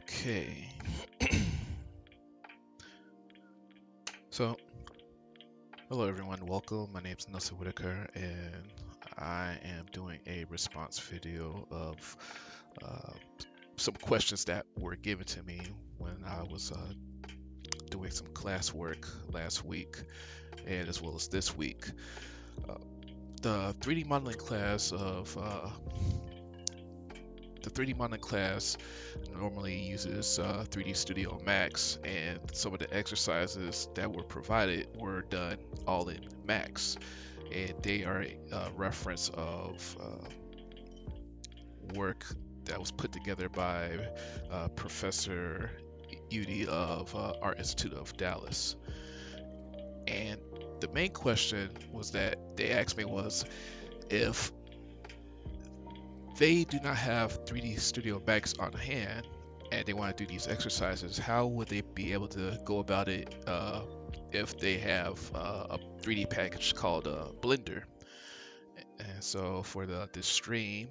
Okay. So, hello everyone, welcome. My name is Nelson Whitaker, and I am doing a response video of uh, some questions that were given to me when I was doing some classwork last week, and as well as this week. Uh, the 3D modeling class of the 3D modeling class normally uses 3D Studio Max, and some of the exercises that were provided were done all in Max, and they are a reference of work that was put together by Professor Udi of Art Institute of Dallas. And the main question was that they asked me was if they do not have 3D Studio Max on hand and they want to do these exercises, how would they be able to go about it if they have a 3D package called Blender? And so for this stream,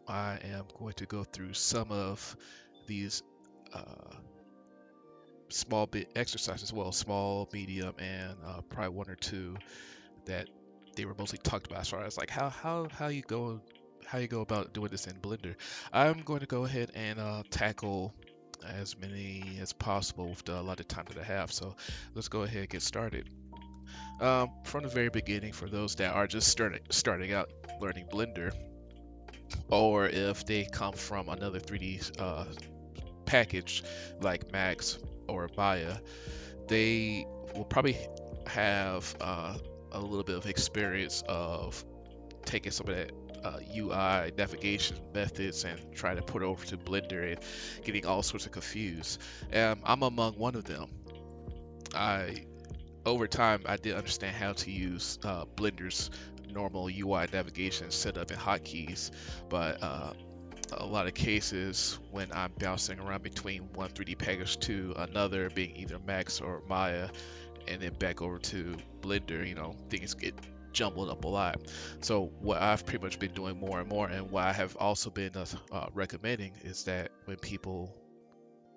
I am going to go through some of these uh, small bit exercises, well, small, medium, and probably one or two that they were mostly talked about as far as like how you go about doing this in Blender. I'm going to go ahead and tackle as many as possible with the allotted time that I have. So let's go ahead and get started. From the very beginning, for those that are just starting out learning Blender, or if they come from another 3D package like Max or Maya, they will probably have a little bit of experience of taking some of that UI navigation methods and trying to put it over to Blender and getting all sorts of confused. I'm among one of them. I Over time I did understand how to use Blender's normal UI navigation setup and hotkeys, but a lot of cases when I'm bouncing around between one 3D package to another, being either Max or Maya, and then back over to Blender, things get jumbled up a lot. So what I've pretty much been doing more and more, and what I have also been recommending, is that when people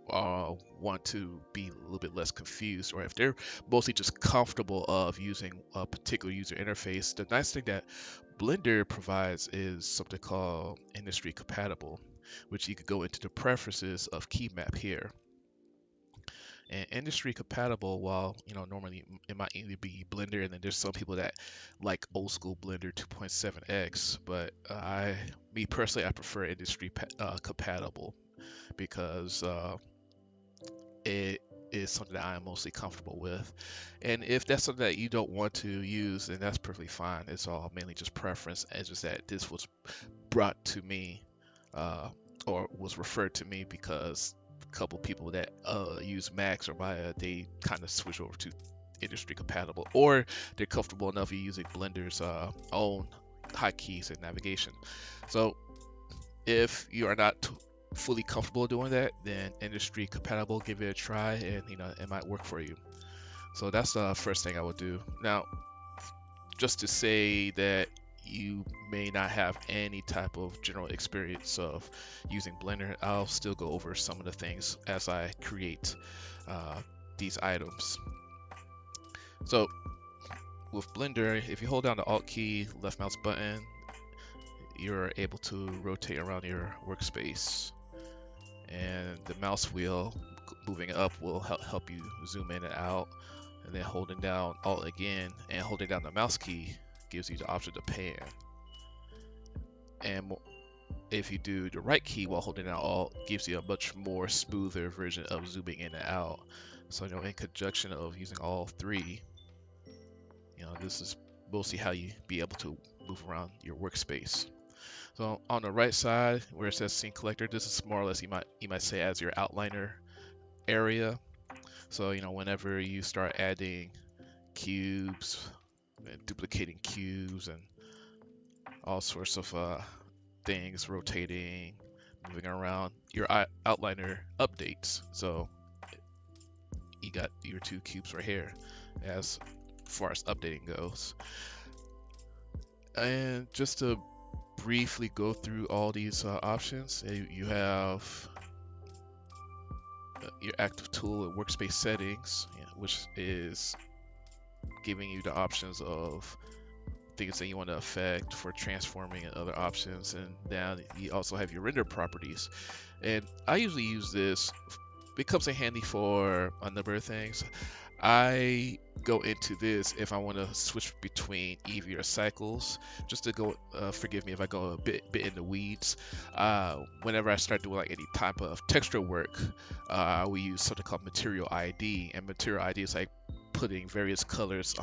want to be a little bit less confused, or if they're mostly just comfortable of using a particular user interface, the nice thing that Blender provides is something called industry compatible, which you could go into the preferences of key map here. And industry compatible, while normally it might either be Blender, and then there's some people that like old school Blender 2.7x, but me personally, I prefer industry compatible because it is something that I am mostly comfortable with. And if that's something that you don't want to use, then that's perfectly fine. It's all mainly just preference. It's just that this was brought to me, or was referred to me, because a couple people that use Max or Maya, they kind of switch over to industry compatible, or they're comfortable enough using Blender's own hotkeys and navigation. So if you are not fully comfortable doing that, then industry compatible, give it a try, and it might work for you. So that's the first thing I would do. Now, just to say that you may not have any type of general experience of using Blender, I'll still go over some of the things as I create these items. So with Blender, if you hold down the Alt key, left mouse button, you're able to rotate around your workspace, and the mouse wheel moving up will help you zoom in and out, and then holding down Alt again and holding down the mouse key gives you the option to pan. And if you do the right key while holding down Alt, gives you a much more smoother version of zooming in and out. So in conjunction of using all three, this is mostly how you be able to move around your workspace. So on the right side where it says Scene Collector, this is more or less, you might say, as your outliner area. So whenever you start adding cubes and duplicating cubes and all sorts of things, rotating, moving around, your outliner updates. So you got your two cubes right here as far as updating goes. And just to briefly go through all these options, you have your active tool and workspace settings, which is giving you the options of things that you want to affect for transforming and other options. And now you also have your render properties. And I usually use this. It comes in handy for a number of things. I go into this if I want to switch between EV or cycles. Just to go, forgive me if I go a bit in the weeds. Whenever I start doing like any type of texture work, we use something called material ID, and material ID is like putting various colors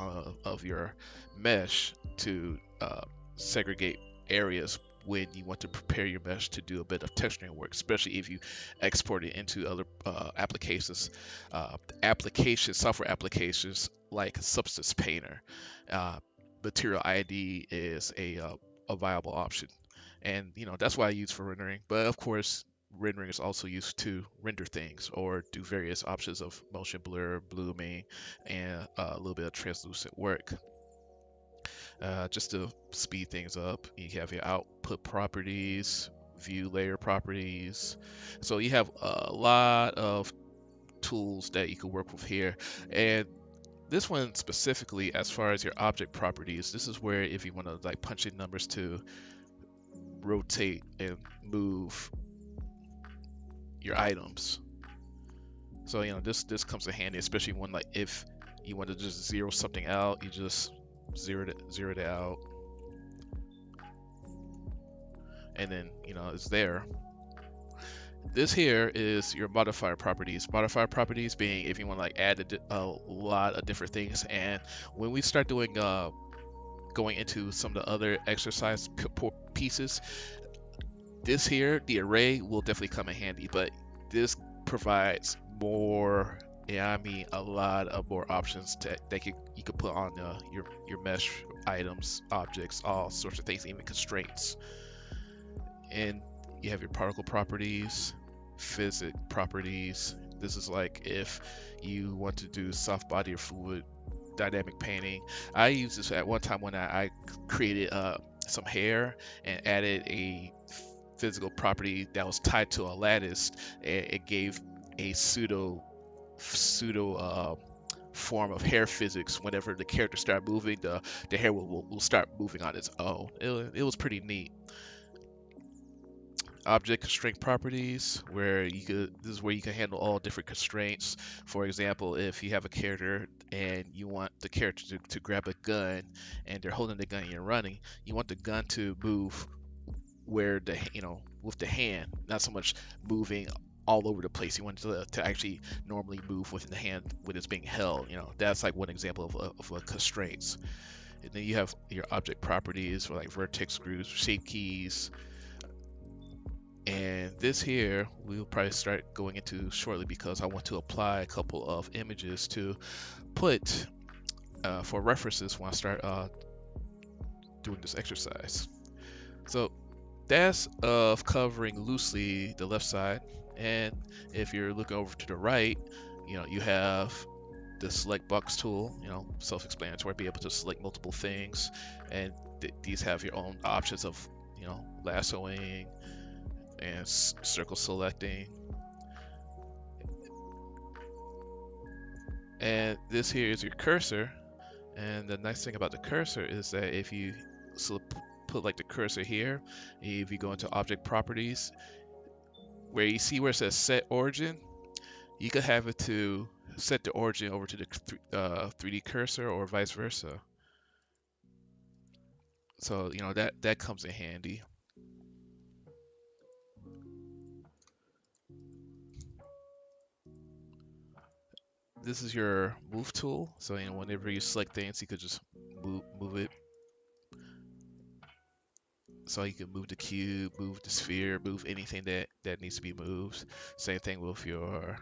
of your mesh to segregate areas when you want to prepare your mesh to do a bit of texturing work, especially if you export it into other software applications like Substance Painter. Uh, Material ID is a viable option, and that's what I use for rendering. But of course, rendering is also used to render things or do various options of motion blur, blooming, and a little bit of translucent work. Just to speed things up, you have your output properties, view layer properties. So you have a lot of tools that you can work with here. And this one specifically, as far as your object properties, this is where if you want to like punch in numbers to rotate and move your items. So this comes in handy, especially when like if you want to just zero something out, you just zero it out, and then it's there. This here is your modifier properties. Modifier properties being if you want to like add a lot of different things. And when we start doing going into some of the other exercise pieces, this here, the array, will definitely come in handy. But this provides more, I mean a lot of more options that you could put on your mesh items, objects, all sorts of things, even constraints. And you have your particle properties, physics properties. This is like if you want to do soft body or fluid dynamic painting. I used this at one time when I created some hair and added a physical property that was tied to a lattice. It gave a pseudo form of hair physics. Whenever the character started moving, the hair will start moving on its own. It was pretty neat. Object constraint properties, where this is where you can handle all different constraints. For example, if you have a character and you want the character to grab a gun and they're holding the gun and you're running, you want the gun to move where with the hand, not so much moving all over the place. You want it to actually normally move within the hand when it's being held. That's like one example of a constraints. And then you have your object properties for like vertex groups, shape keys. And this here we'll probably start going into shortly because I want to apply a couple of images to put for references when I start doing this exercise. So that's covering loosely the left side. And if you're looking over to the right, you have the select box tool, self-explanatory, be able to select multiple things. And these have your own options of, lassoing and circle selecting. And this here is your cursor. And the nice thing about the cursor is that if you put like the cursor here, if you go into object properties, where you see where it says set origin, you could have it to set the origin over to the 3D cursor or vice versa. So that comes in handy. This is your move tool. So whenever you select things, you could just move it. So you can move the cube, move the sphere, move anything that needs to be moved. Same thing with your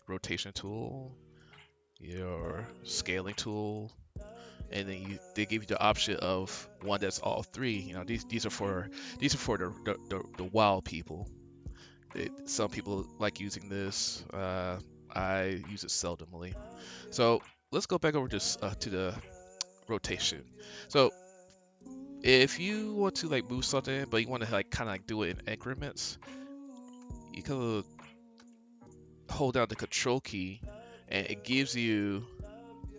rotation tool, your scaling tool, and then they give you the option of one that's all three. These are for the wild people. Some people like using this. I use it seldomly. So let's go back over to the rotation. So if you want to like move something, but you want to like kind of like do it in increments, you can hold down the control key, and it gives you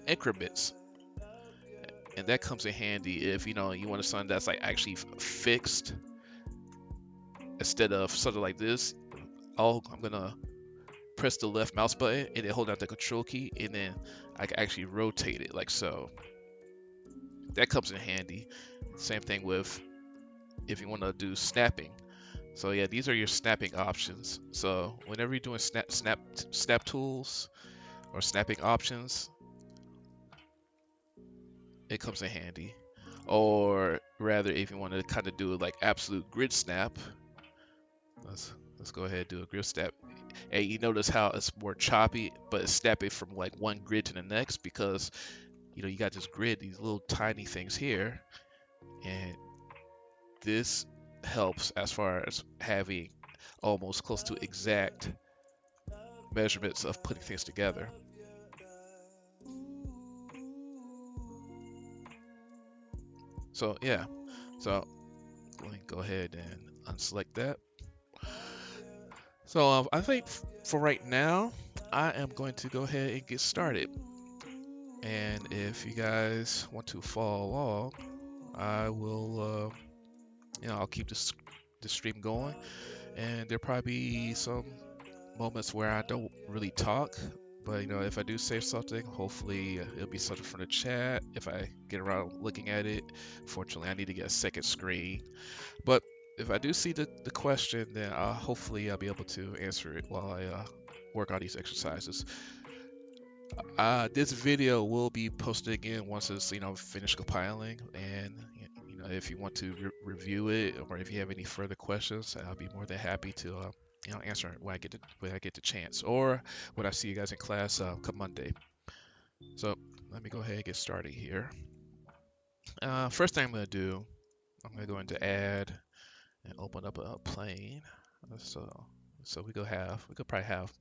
increments, and that comes in handy if you want something that's like actually fixed instead of something like this. Oh, I'm gonna press the left mouse button and then hold down the control key, and then I can actually rotate it like so. That comes in handy. Same thing with if you want to do snapping. So yeah, these are your snapping options. So whenever you're doing snap tools or snapping options, it comes in handy. Or rather, if you want to kind of do like absolute grid snap, let's go ahead and do a grid snap. And you notice how it's more choppy, but it's snapping from like one grid to the next because you got this grid, these little tiny things here, and this helps as far as having almost close to exact measurements of putting things together. So yeah, so let me go ahead and unselect that. So I think for right now, I am going to go ahead and get started. And if you guys want to follow along, I will, I'll keep the stream going. And there'll probably be some moments where I don't really talk, but if I do say something, hopefully it'll be something from the chat. If I get around looking at it, fortunately I need to get a second screen. But if I do see the question, then hopefully I'll be able to answer it while I work on these exercises. This video will be posted again once it's finished compiling, and if you want to review it, or if you have any further questions, I'll be more than happy to answer it when I get the chance, or when I see you guys in class come Monday. So let me go ahead and get started here. First thing I'm going to do, I'm going to go into add and open up a plane. So we could probably have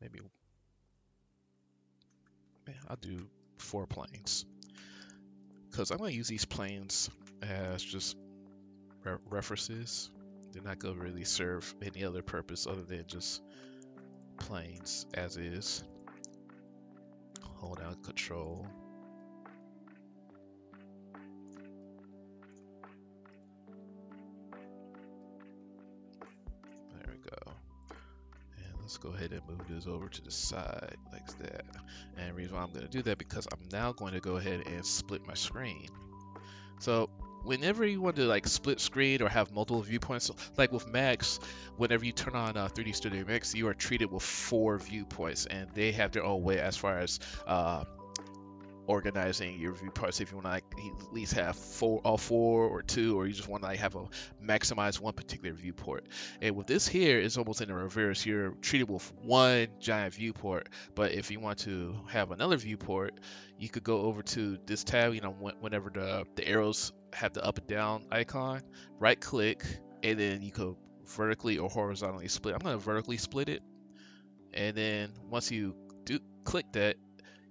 maybe, I'll do 4 planes, because I'm going to use these planes as just references. They're not going to really serve any other purpose other than just planes as is. Hold down control. There we go. And let's go ahead and move this over to the side like that. And the reason why I'm going to do that, because I'm now going to go ahead and split my screen. So whenever you want to like split screen or have multiple viewpoints, like with Max, whenever you turn on 3D Studio Max, you are treated with 4 viewpoints, and they have their own way as far as organizing your viewports. If you want to like at least have all 4 or 2, or you just want to like have a maximize one particular viewport. And with this here, it's almost in the reverse. You're treated with one giant viewport, but if you want to have another viewport, you could go over to this tab. Whenever the arrows have the up and down icon, right click, and then you could vertically or horizontally split. I'm going to vertically split it, and then once you do click that,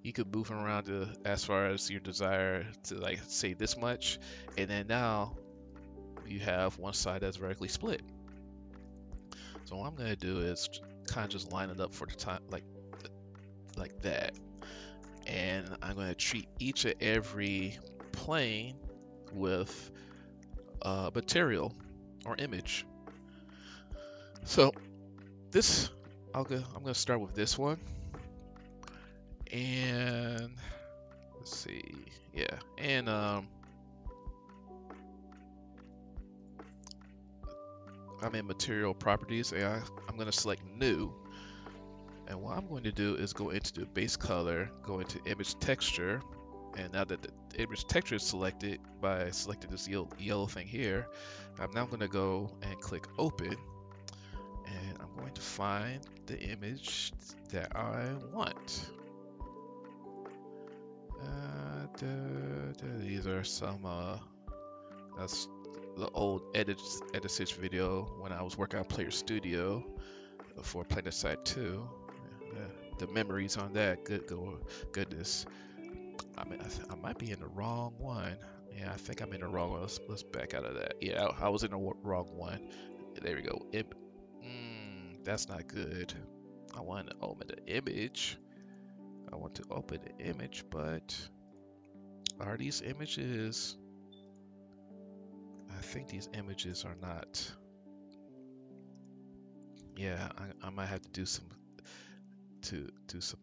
you could move them around as far as your desire to, like, say this much, and then now you have one side that's vertically split. So what I'm gonna do is kind of just line it up for the time, like that, and I'm gonna treat each and every plane with material or image. So this, I'm gonna start with this one. And let's see, yeah, and I'm in material properties, and I'm going to select new. And what I'm going to do is go into the base color, go into image texture, and now that the image texture is selected by selecting this yellow thing here, I'm now going to go and click open, and I'm going to find the image that I want. These are some, that's the old edit video when I was working on Player Studio for PlanetSide 2. The memories on that, goodness. I might be in the wrong one. Yeah, I think I'm in the wrong one. Let's back out of that. Yeah, I was in the wrong one. There we go. That's not good. I want to open the image. I want to open the image, but are these images? I think these images are not. Yeah, I might have to do some do some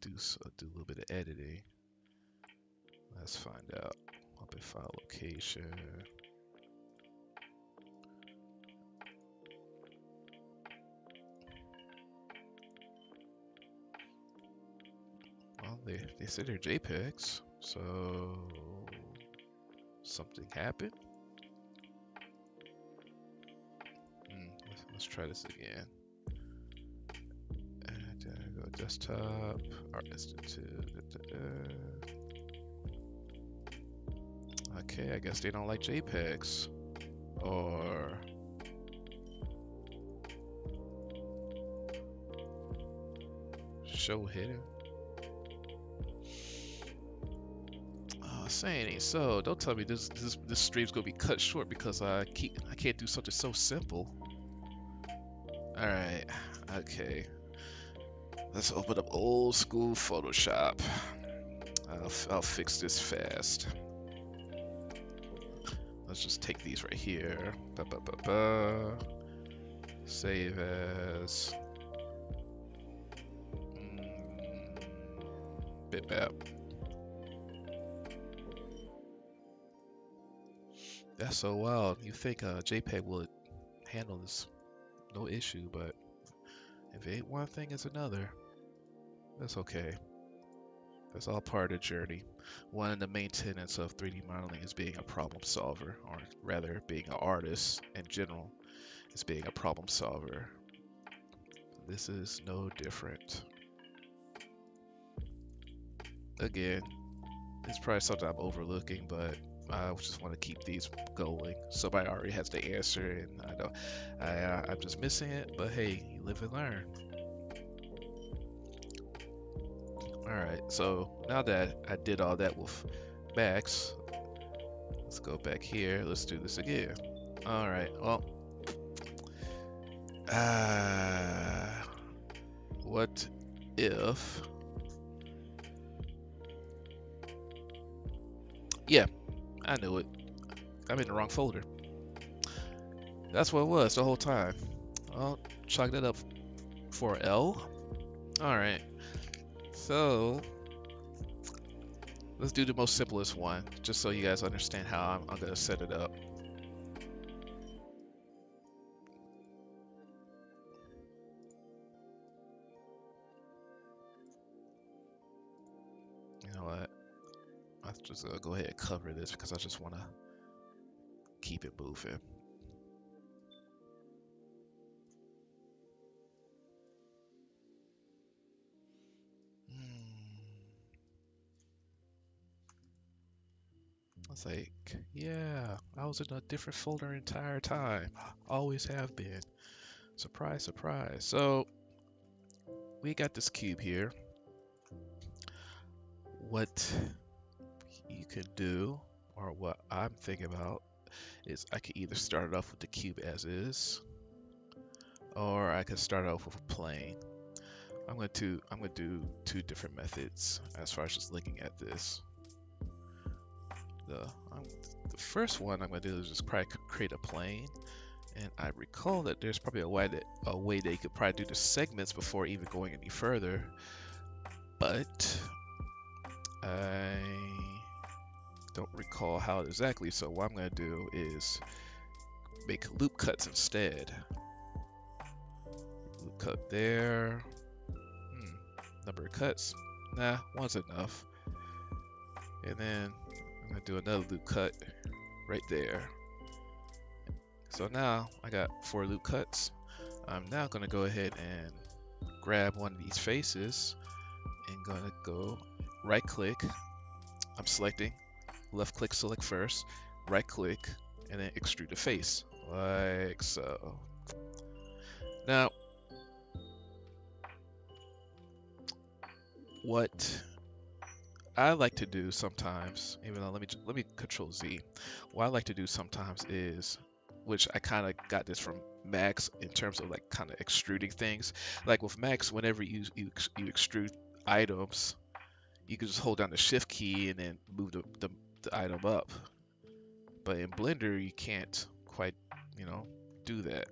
do a little bit of editing. Let's find out. Open file location. Well, they said they're JPEGs, so something happened. Let's try this again. And go desktop, Art Institute. Okay, I guess they don't like JPEGs. Or show hidden. Saying so don't tell me this stream's gonna be cut short because I can't do something so simple. All right, okay. Let's open up old school Photoshop. I'll fix this fast. Let's just take these right here. Save as. Bitmap. That's so wild. You think JPEG would handle this no issue, but if it ain't one thing, it's another. That's okay. That's all part of the journey. One of the main tenets of 3D modeling is being a problem solver, or rather, being an artist in general is being a problem solver. This is no different. Again, it's probably something I'm overlooking, but I just want to keep these going. Somebody already has the answer, and I know I'm just missing it. But hey, you live and learn. All right, so now that I did all that with Max, let's go back here. Let's do this again. All right. Well, what if? Yeah, I knew it. I'm in the wrong folder. That's what it was the whole time. I'll chalk that up for L. All right. So let's do the most simplest one, just so you guys understand how I'm gonna set it up. You know what? I'm just gonna go ahead and cover this because I just want to keep it moving. It's like, yeah, I was in a different folder the entire time. Always have been. Surprise, surprise. So we got this cube here. What you can do, or what I'm thinking about, is I could either start it off with the cube as is, or I could start off with a plane. I'm gonna do two different methods as far as just looking at this. The first one I'm gonna do is just probably create a plane, and I recall that there's probably a way that you could probably do the segments before even going any further, but I don't recall how exactly. So what I'm gonna do is make loop cuts instead. Loop cut there. Number of cuts, nah, one's enough. And then I'm gonna do another loop cut right there. So now I got 4 loop cuts. I'm now gonna go ahead and grab one of these faces and gonna go right click. I'm selecting, left click select first, right click, and then extrude the face like so. Now what I like to do sometimes, even though let me control Z. What I like to do sometimes is, which I kind of got this from Max in terms of like kind of extruding things. Like with Max, whenever you extrude items, you can just hold down the shift key and then move the item up. But in Blender, you can't quite, you know, do that.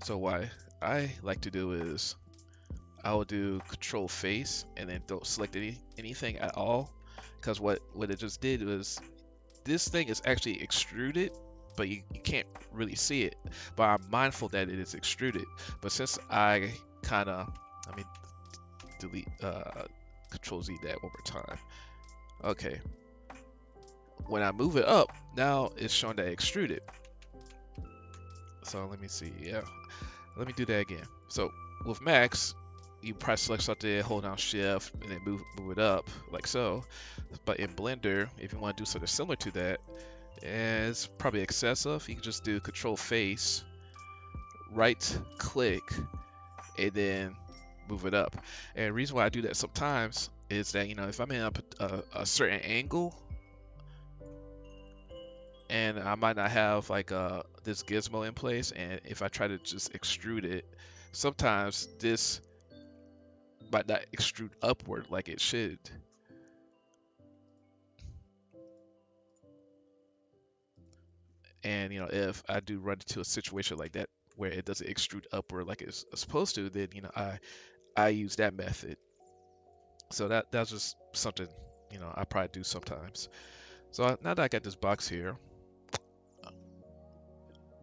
So what I like to do is I will do Control Face and then don't select anything at all, because what it just did was this thing is actually extruded, but you can't really see it. But I'm mindful that it is extruded. But since I kind of, let me delete, Control Z that one more time. Okay, when I move it up, now it's showing that extruded. So let me see, yeah. Let me do that again. So with Max, you press select something, hold down shift, and then move it up like so. But in Blender, if you want to do something similar to that, and it's probably excessive, you can just do Control Face, right click, and then move it up. And the reason why I do that sometimes is that, you know, if I'm in a certain angle and I might not have like this gizmo in place, and if I try to just extrude it, sometimes this might not extrude upward like it should. And you know, if I do run into a situation like that where it doesn't extrude upward like it's supposed to, then you know I use that method. So that's just something, you know, I probably do sometimes. So now that I got this box here,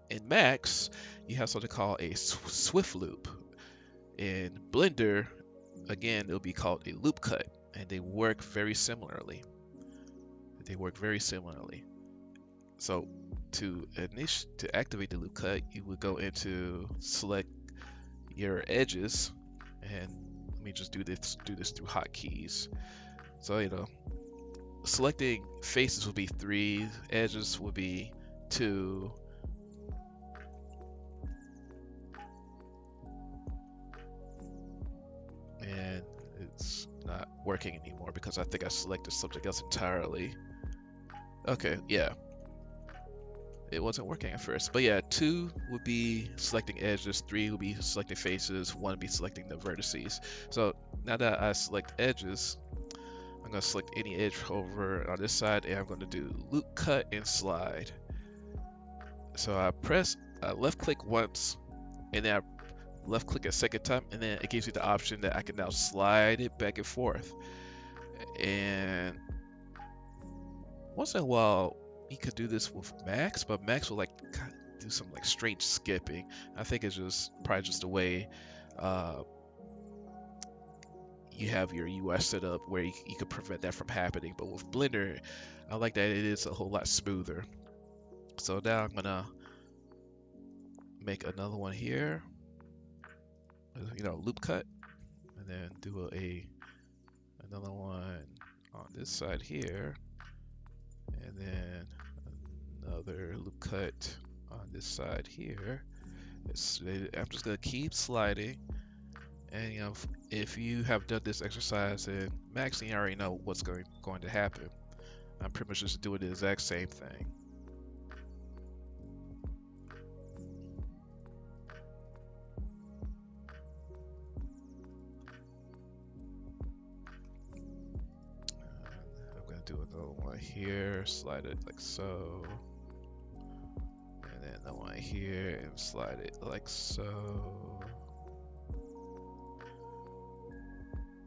in Max, you have something called a swift loop. In Blender, again, it'll be called a loop cut, and they work very similarly. They work very similarly. So to activate the loop cut, you would go into select your edges, and let me just do this through hotkeys. So you know, selecting faces will be 3, edges will be 2. And it's not working anymore because I think I selected something else entirely. Okay, yeah. It wasn't working at first. But yeah, 2 would be selecting edges, 3 would be selecting faces, 1 would be selecting the vertices. So now that I select edges, I'm going to select any edge over on this side, and I'm going to do loop cut and slide. So I press left click once, and then I left click a second time, and then it gives you the option that I can now slide it back and forth. And once in a while, you could do this with Max, but Max will like do some like strange skipping. I think it's just probably just the way you have your UI set up where you could prevent that from happening. But with Blender, I like that it is a whole lot smoother. So now I'm gonna make another one here, you know, loop cut, and then do another one on this side here, and then another loop cut on this side here. I'm just gonna keep sliding, and you know, if you have done this exercise in Max, you already know what's going to happen. I'm pretty much just doing the exact same thing. I'm gonna do another one here, slide it like so. And then the one here and slide it like so.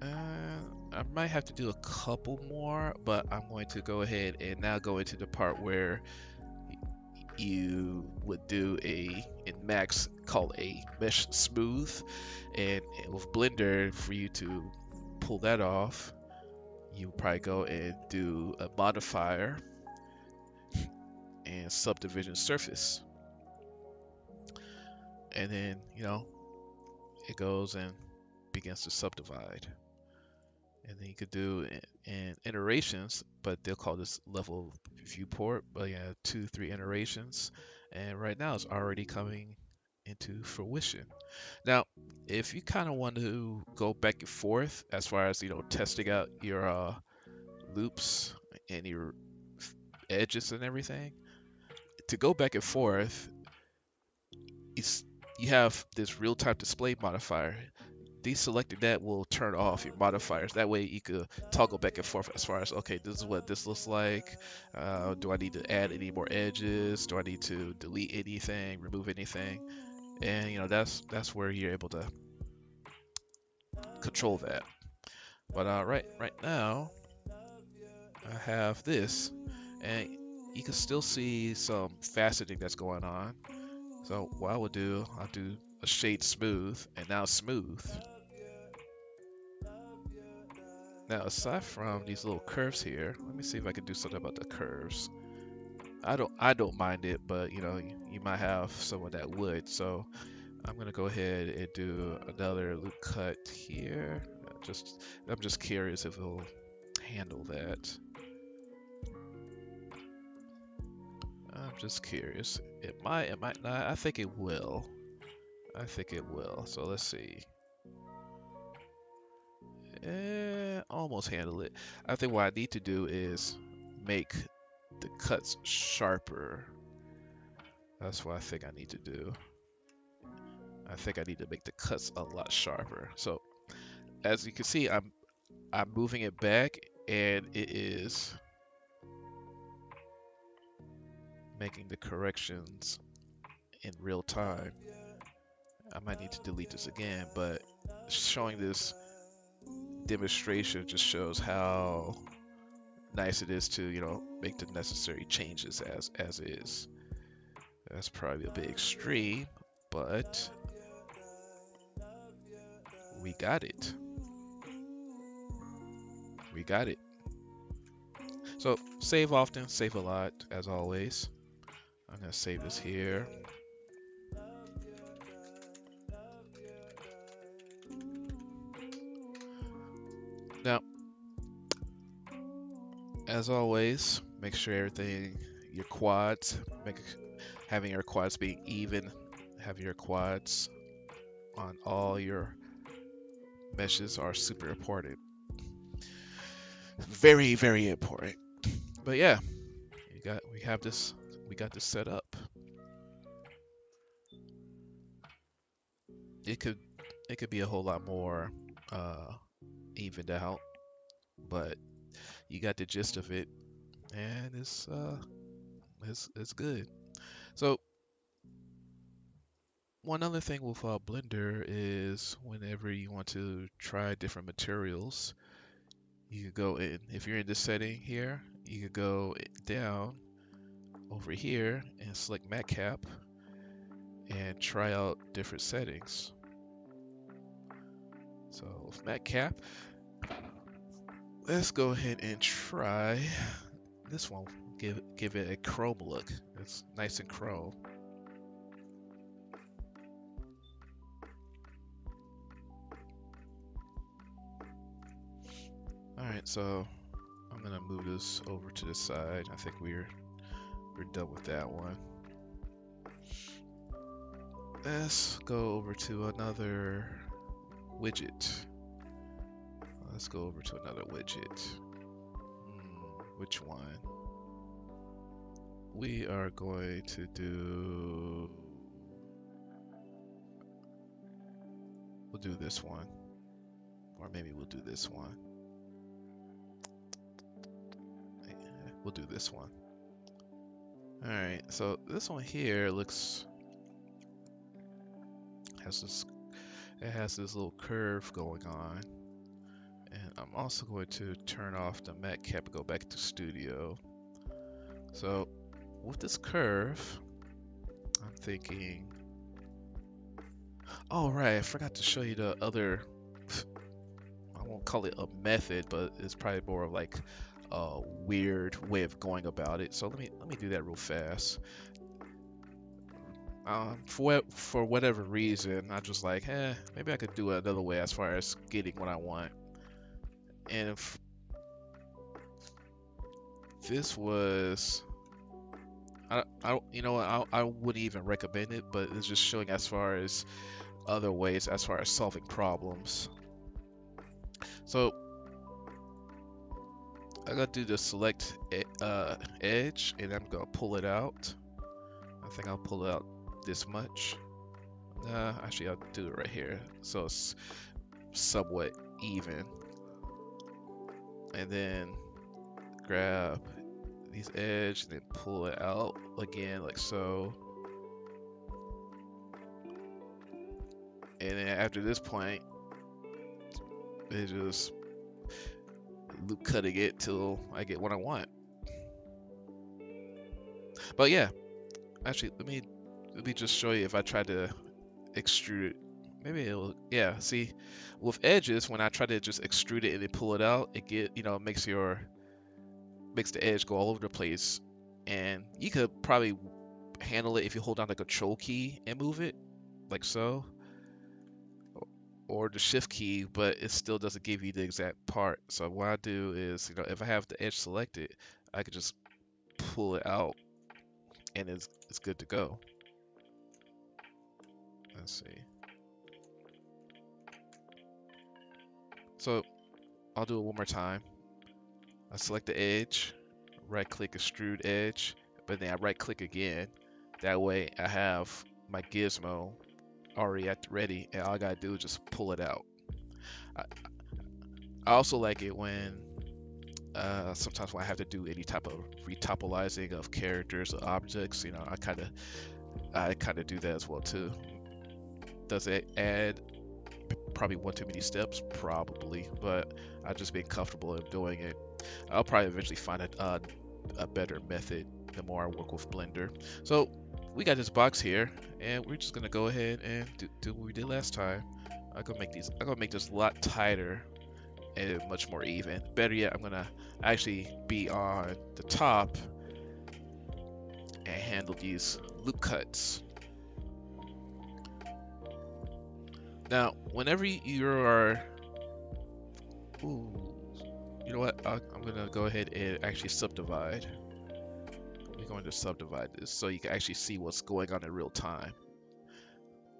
And I might have to do a couple more, but I'm going to go ahead and now go into the part where you would do in Max called a mesh smooth, and with Blender, for you to pull that off, you probably go and do a modifier and subdivision surface, and then you know it goes and begins to subdivide. And then you could do in iterations, but they'll call this level viewport. But yeah, 2, 3 iterations, and right now it's already coming into fruition. Now, if you kind of want to go back and forth as far as, you know, testing out your loops and your edges and everything, to go back and forth, you have this real-time display modifier. Deselecting that will turn off your modifiers. That way you could toggle back and forth as far as, okay, this is what this looks like. Do I need to add any more edges? Do I need to delete anything, remove anything? And that's where you're able to control that. But right now I have this, and you can still see some faceting that's going on. So what I would do, I'll do a shade smooth, and now smooth. Now aside from these little curves here, let me see if I can do something about the curves. I don't mind it, but you might have someone that would. So I'm gonna go ahead and do another loop cut here. I'm just curious if it'll handle that. I'm just curious. It might not. I think it will. I think it will. So let's see. Almost handle it. I think what I need to do is make the cuts sharper. That's what I think I need to do. I think I need to make the cuts a lot sharper. So as you can see, I'm moving it back, and it is making the corrections in real time. I might need to delete this again, but showing this demonstration just shows how nice it is to make the necessary changes as is. That's probably a bit extreme, but we got it. We got it. So save often, save a lot, as always. I'm gonna save this here. Now, as always, make sure everything, your quads, having your quads being even, having your quads on all your meshes are super important. Very, very important. But yeah, we got this set up. It could be a whole lot more evened out, but you got the gist of it, and it's good. So one other thing with Blender is whenever you want to try different materials, you could go in. If you're in this setting here, you could go down over here and select matte cap and try out different settings. So with matte cap, let's go ahead and try this one. Give it a chrome look. It's nice and chrome. Alright, so I'm gonna move this over to the side. I think we're done with that one. Let's go over to another widget. Let's go over to another widget. Which one? We are going to do... We'll do this one. Or maybe we'll do this one. We'll do this one. Alright, so this one here looks... It has this little curve going on. And I'm also going to turn off the matte cap and go back to studio. So with this curve, I'm thinking, oh right, I forgot to show you the other, I won't call it a method, but it's probably more of like a weird way of going about it. So let me do that real fast. For whatever reason, I just like, maybe I could do it another way as far as getting what I want. And if this was, I wouldn't even recommend it, but it's just showing as far as other ways as far as solving problems. So I'm gonna do the select edge, and I'm gonna pull it out. I think I'll pull it out this much. Actually, I'll do it right here, so it's somewhat even. And then grab these edge and then pull it out again like so. And then after this point, it's just loop cutting it till I get what I want. But yeah, actually, let me just show you if I try to extrude it. Maybe it'll, yeah, see, with edges, when I try to just extrude it and then pull it out, it makes the edge go all over the place. And you could probably handle it if you hold down the control key and move it, like so, or the shift key, but it still doesn't give you the exact part. So what I do is, if I have the edge selected, I could just pull it out and it's good to go. Let's see. So I'll do it one more time. I select the edge, right click extrude edge, but then I right click again. That way I have my gizmo already at the ready, and all I gotta do is just pull it out. I, I also like it when sometimes when I have to do any type of retopolizing of characters or objects, I kind of do that as well too. Does it add probably one too many steps? Probably, but I've just been comfortable in doing it. I'll probably eventually find a better method the more I work with Blender. So we got this box here, and we're just gonna go ahead and do what we did last time. I'm gonna make this a lot tighter and much more even. Better yet, I'm gonna actually be on the top and handle these loop cuts. Now, whenever you are, ooh, you know what? I'm gonna go ahead and actually subdivide. We're going to subdivide this so you can actually see what's going on in real time.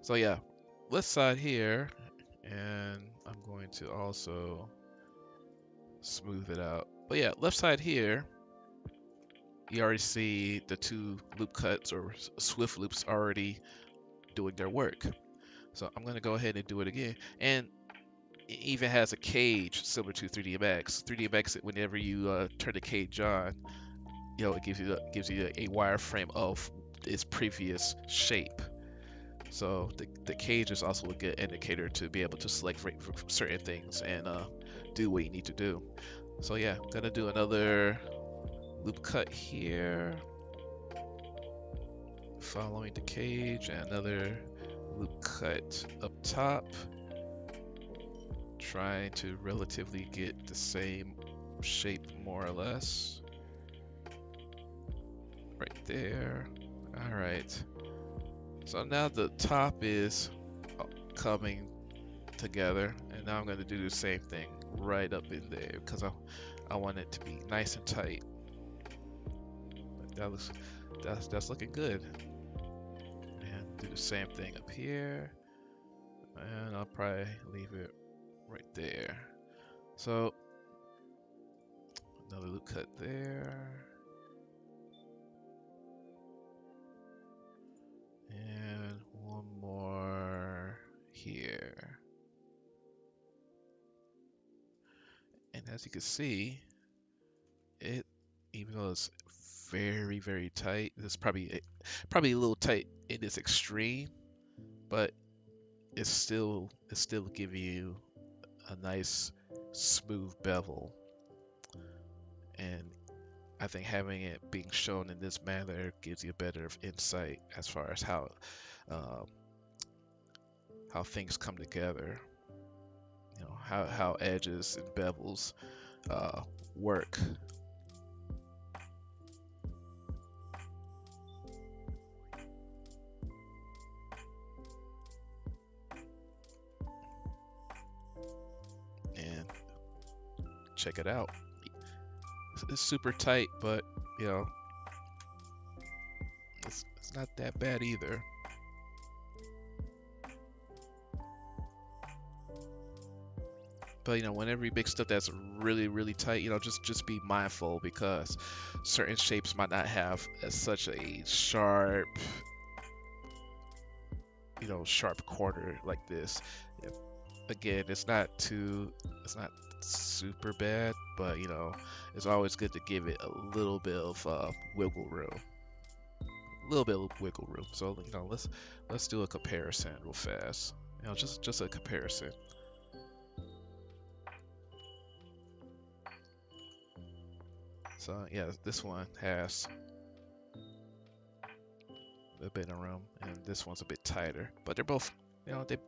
So yeah, left side here, and I'm going to also smooth it out. But yeah, left side here, you already see the two loop cuts or swift loops already doing their work. So I'm going to go ahead and do it again. And it even has a cage similar to 3DMX. 3DMX, whenever you turn the cage on, it gives you a wireframe of its previous shape. So the cage is also a good indicator to be able to select for certain things and do what you need to do. So yeah, I'm gonna do another loop cut here, following the cage, and another loop cut up top, trying to relatively get the same shape more or less. Right there. All right. So now the top is coming together, and now I'm going to do the same thing right up in there because I want it to be nice and tight. That's looking good. And do the same thing up here, and I'll probably leave it right there. So another loop cut there. And one more here. And as you can see, even though it's very, very tight, it's probably a little tight in its extreme, but it's still giving you a nice smooth bevel. And I think having it being shown in this manner gives you a better insight as far as how things come together. How edges and bevels work. And check it out. It's super tight, but it's not that bad either. But whenever you make stuff that's really, really tight, just be mindful because certain shapes might not have such a sharp sharp corner like this. Again, it's not super bad, but it's always good to give it a little bit of wiggle room, a little bit of wiggle room. So let's do a comparison real fast. Just a comparison. So yeah, this one has a bit of room, and this one's a bit tighter, but they're both,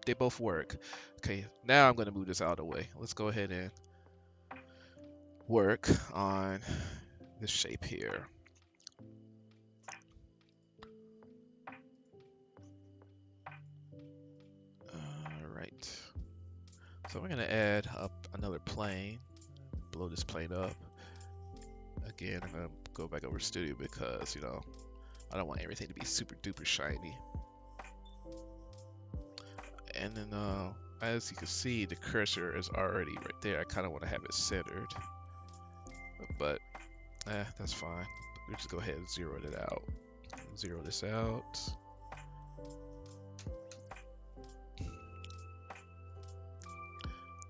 they both work. Okay, now I'm gonna move this out of the way. Let's go ahead and work on this shape here. All right. So we're gonna add up another plane. Blow this plane up. Again, I'm gonna go back over Studio because I don't want everything to be super duper shiny. And then as you can see, the cursor is already right there. I kind of want to have it centered, but that's fine. We'll just go ahead and zero it out. Zero this out.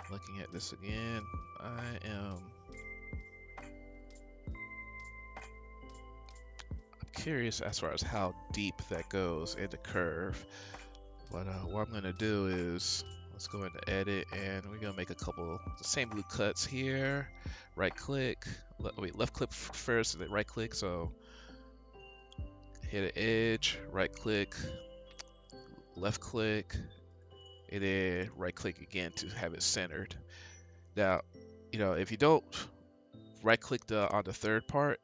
Looking at this again, I'm curious as far as how deep that goes in the curve. But what I'm gonna do is let's go into edit, and we're gonna make a couple the same blue cuts here. Right click, left click first, and then right click. So hit an edge, right click, left click, and then right click again to have it centered. Now, if you don't right click on the third part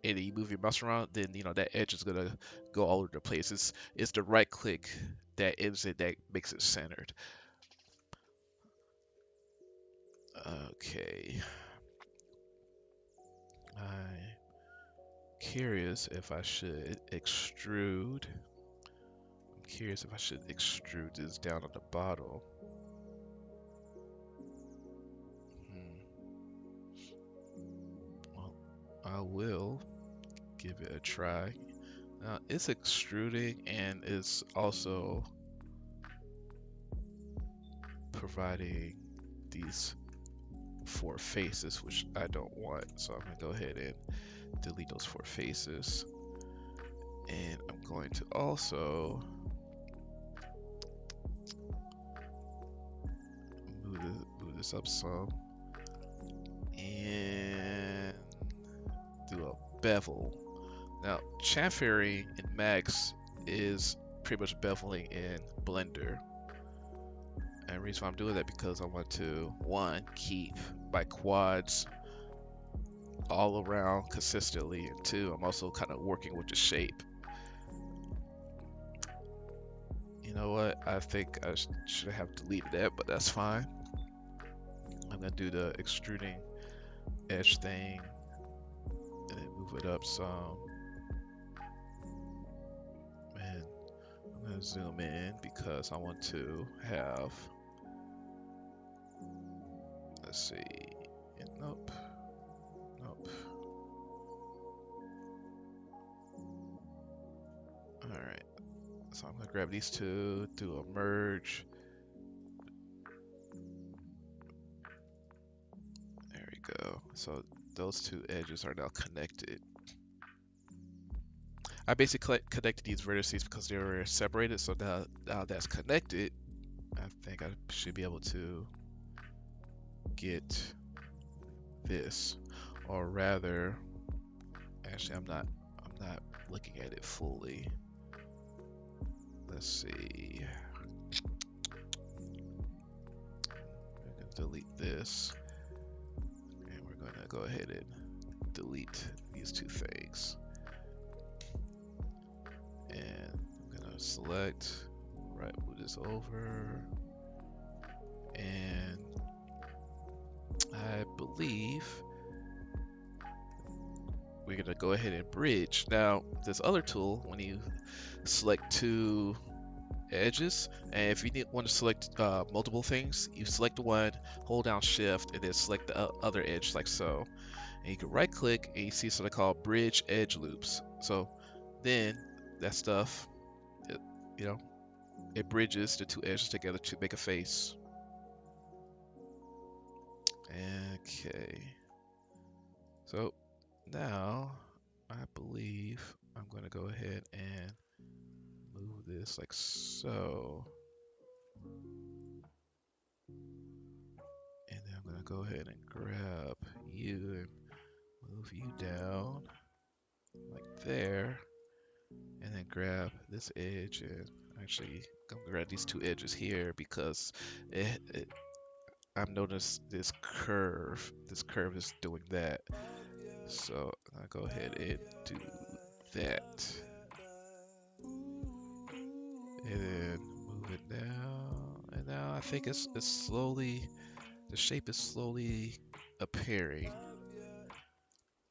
and you move your mouse around, then that edge is gonna go all over the place. It's the right click that ends it that makes it centered. Okay. I'm curious if I should extrude. I'm curious if I should extrude this down on the bottom. Well, I will give it a try. Now, it's extruding and it's also providing these 4 faces, which I don't want. So I'm going to go ahead and delete those 4 faces. And I'm going to also move this up some and do a bevel. Now, chamfering in Max is pretty much beveling in Blender. And the reason why I'm doing that because I want to, 1, keep my quads all around consistently, and 2, I'm also kind of working with the shape. You know what? I think I should have deleted that, but that's fine. I'm gonna do the extruding edge thing and then move it up some. And I'm gonna zoom in because I want to have, let's see, nope. Alright, so I'm gonna grab these 2, do a merge. There we go. So those 2 edges are now connected. I basically connected these vertices because they were separated, so now that's connected, I think I should be able to get this, or rather, actually I'm not looking at it fully. Let's see. I'm gonna delete this, and we're gonna go ahead and delete these 2 things. And I'm gonna select, right, move this over, and I believe we're gonna go ahead and bridge. Now, this other tool, when you select 2 edges, and if you want to select multiple things, you select one, hold down shift, and then select the other edge like so. And you can right click and you see something called bridge edge loops. So then that stuff, it bridges the two edges together to make a face. Okay. So now I believe I'm going to go ahead and move this like so. And then I'm going to go ahead and grab you and move you down like there. And then grab this edge and actually I'm gonna grab these two edges here because I've noticed this curve. This curve is doing that. So I'll go ahead and do that. And then move it down. And now I think it's slowly, the shape is slowly appearing.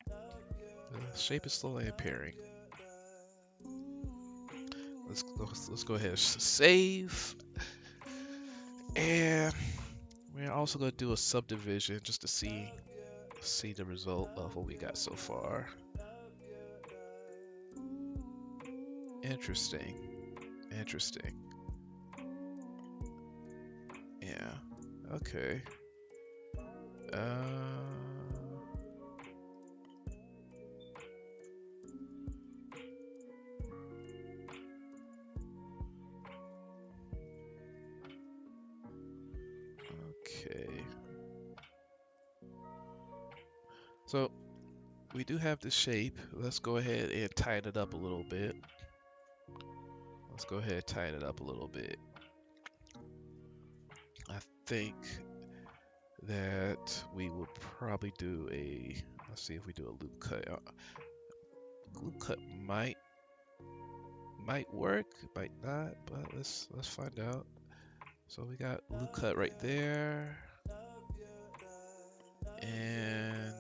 The shape is slowly appearing. Let's go ahead and save. And we're also going to do a subdivision just to see the result of what we got so far. Interesting. Interesting. Yeah. Okay. Okay. So we do have the shape. Let's go ahead and tighten it up a little bit. Let's go ahead and tighten it up a little bit. I think that we would probably do a, let's see if we do a loop cut. Loop cut might work, might not, but let's find out. So we got loop cut right there. And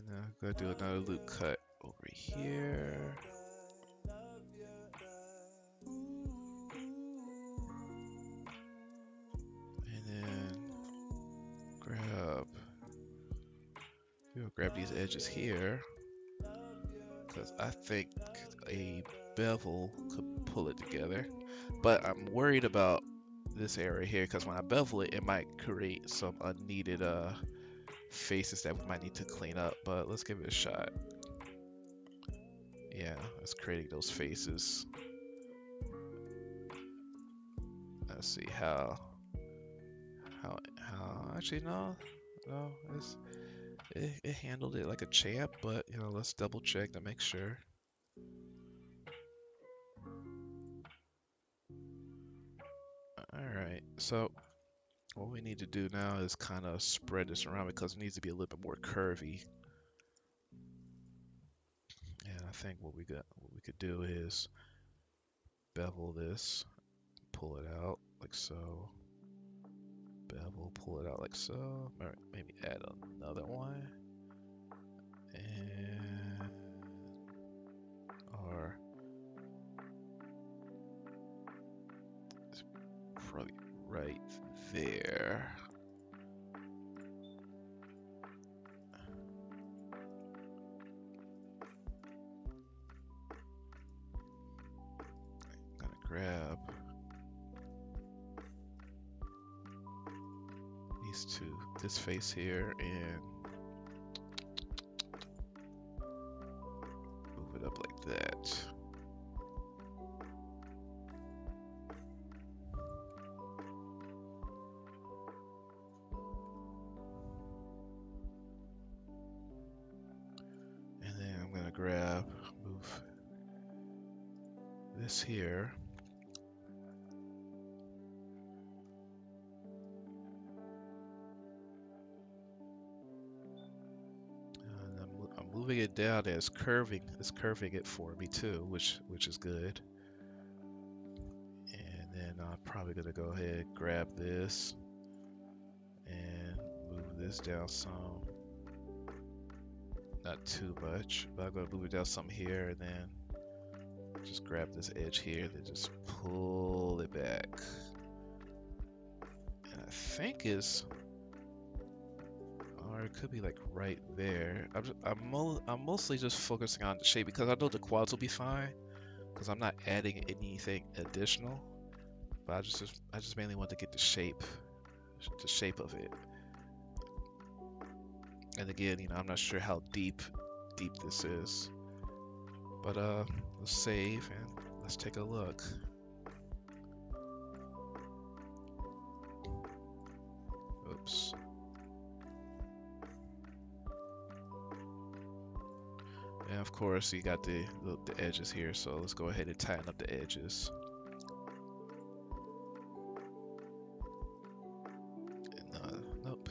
then I'm gonna do another loop cut over here. And then grab these edges here, because I think a bevel could pull it together. But I'm worried about this area here, because when I bevel it, it might create some unneeded faces that we might need to clean up. But let's give it a shot. Yeah, it's creating those faces. Let's see how actually no, it handled it like a champ, but you know, let's double check to make sure. Alright, so what we need to do now is kind of spread this around because it needs to be a little bit more curvy. And I think what we could do is bevel this, pull it out like so. Bevel, pull it out like so. Or maybe add another one. And or it's probably right there. I'm gonna grab these two, this face here, and move it up like that. And then I'm gonna move this here. I'm moving it down and it's curving it for me too, which is good. And then I'm probably gonna go ahead, grab this and move this down some. Not too much, but I'm gonna move it down some here and then just grab this edge here and then just pull it back. And I think is, or Or it could be like right there. I'm mostly just focusing on the shape because I know the quads will be fine because I'm not adding anything additional. But I just mainly want to get the shape of it. And again, I'm not sure how deep this is. But let's save and let's take a look. Oops. And of course, you got the edges here, so let's go ahead and tighten up the edges. And, nope.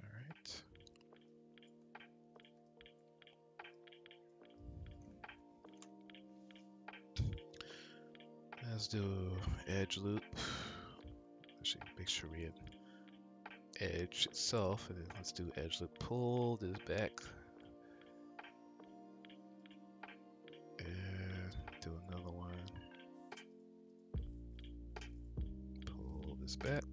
Alright. Let's do edge loop. Actually, make sure we hit edge itself, and then let's do edge loop. Pull this back, and do another one. Pull this back.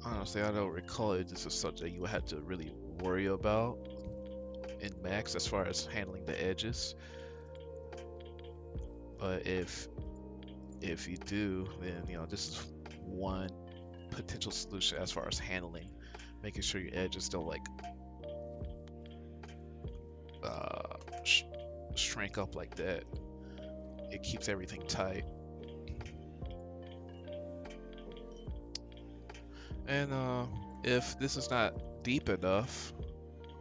Honestly, I don't recall if this is something that you had to really worry about in Max as far as handling the edges. But if you do, then this is one potential solution as far as handling, making sure your edges don't like shrink up like that. It keeps everything tight. And if this is not deep enough,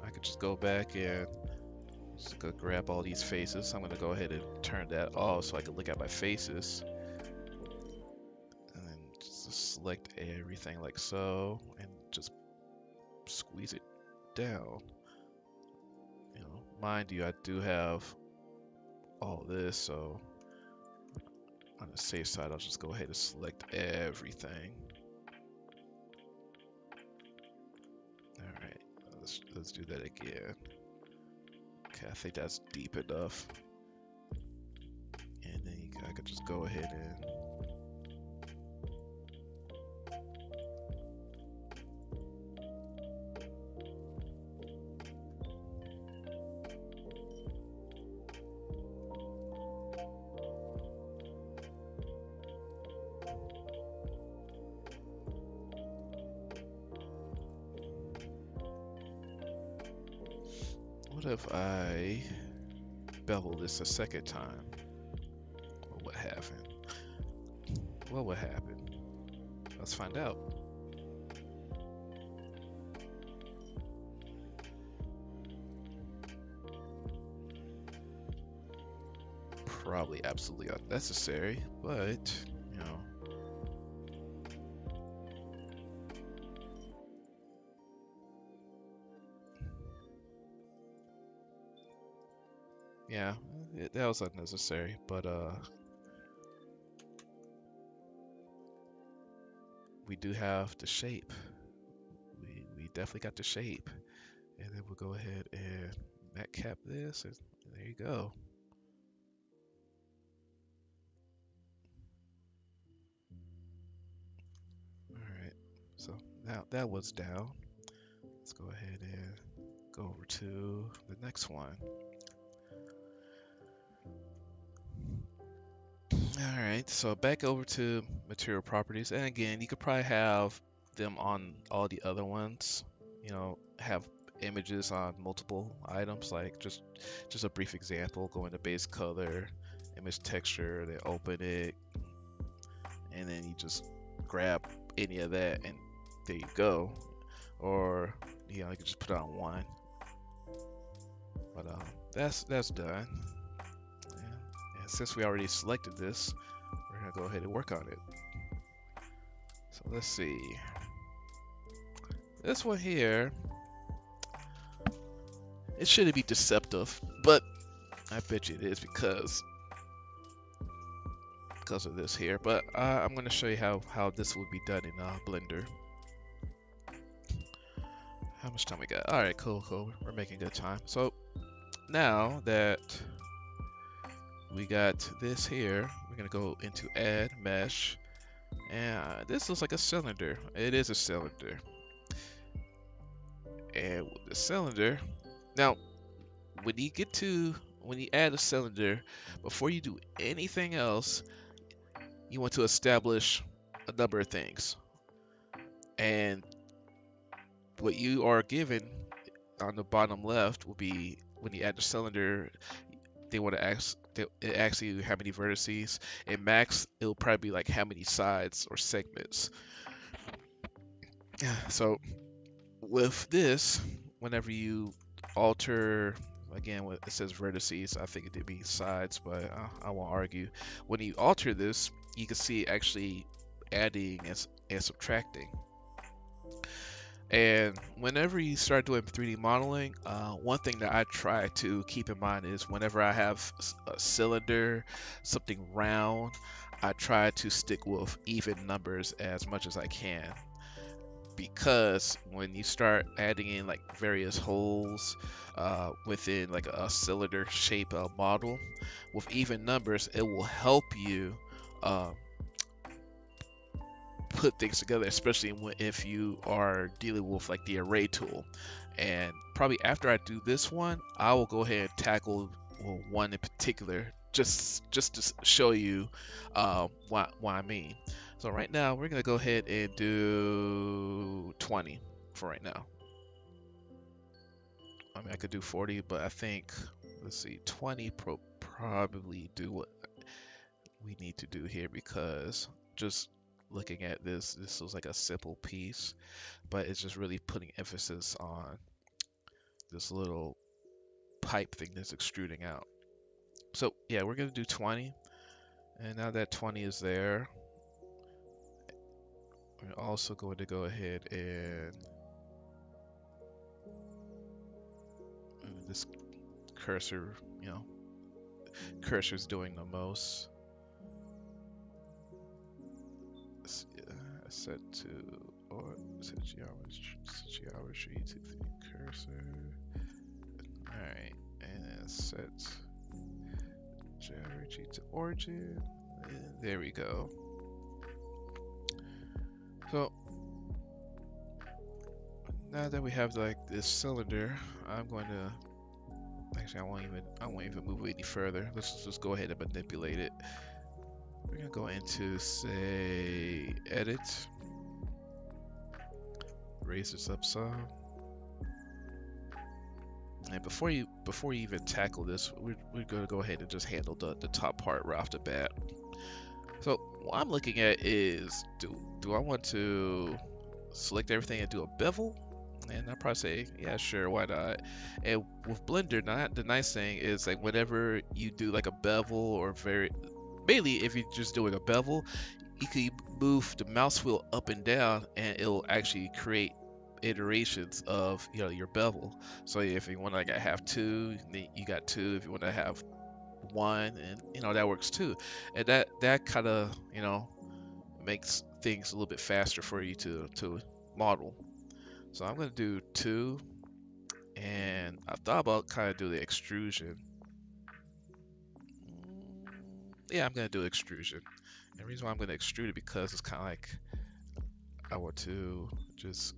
I could just go back and just go grab all these faces. I'm gonna go ahead and turn that off so I can look at my faces. And then just select everything like so and just squeeze it down. Mind you, I do have all this, so on the safe side, I'll just go ahead and select everything. Alright, let's do that again. Okay, I think that's deep enough. And then I could just go ahead and what if I bevel this a second time? What would happen? What would happen? Let's find out. Probably absolutely unnecessary, but yeah, that was unnecessary, but we do have the shape. We definitely got the shape. And then we'll go ahead and mat cap this, and there you go. Alright, so now that was down. Let's go ahead and go over to the next one. Alright, so back over to material properties, and again, you could probably have them on all the other ones, have images on multiple items, like just a brief example, go into base color, image texture, then open it, and then you just grab any of that, and there you go. Or you can just put it on one. But that's done. Yeah. And since we already selected this, we're gonna go ahead and work on it. So let's see. This one here, it shouldn't be deceptive, but I bet you it is because of this here. But I'm going to show you how this would be done in Blender. How much time we got? All right, cool. We're making good time. So now that we got this here, we're going to go into Add Mesh, and this looks like a cylinder. It is a cylinder. And with the cylinder, now when you add a cylinder, before you do anything else, you want to establish a number of things. And what you are given on the bottom left will be, when you add the cylinder, they want to ask, it asks you how many vertices. And max, it'll probably be like how many sides or segments. So with this, whenever you alter, again, it says vertices, I think it did mean sides, but I won't argue. When you alter this, you can see actually adding and subtracting. And whenever you start doing 3D modeling, one thing that I try to keep in mind is whenever I have a cylinder, something round, I try to stick with even numbers as much as I can. Because when you start adding in like various holes within like a cylinder shape model with even numbers, it will help you put things together, especially if you are dealing with like the array tool. And probably after I do this one, I will go ahead and tackle one in particular, just to show you what I mean. So right now we're gonna go ahead and do 20 for right now. I mean, I could do 40, but I think, let's see, 20 probably do what we need to do here, because just looking at this was like a simple piece, but it's just really putting emphasis on this little pipe thing that's extruding out. So yeah, we're gonna do 20, and now that 20 is there, we're also going to go ahead and this cursor, cursor's doing the most. Set to, or set geometry to the cursor. Alright, and then set geometry to origin. And there we go. So now that we have like this cylinder, I'm going to actually I won't even move any further. Let's just go ahead and manipulate it. We're gonna go into, say, edit, raise this up some, and before you even tackle this, we're gonna go ahead and just handle the top part right off the bat. So what I'm looking at is, do I want to select everything and do a bevel? And I'll probably say, yeah, sure, why not? And with Blender, the nice thing is like whenever you do like a bevel, or mainly if you're just doing a bevel, you can move the mouse wheel up and down and it'll actually create iterations of your bevel. So if you want to like have 2, then you got 2. If you want to have 1, and that works too. And that kind of makes things a little bit faster for you to model. So I'm going to do 2, and I thought about kind of do the extrusion. Yeah, I'm going to do extrusion. And the reason why I'm going to extrude it, because it's kind of like I want to just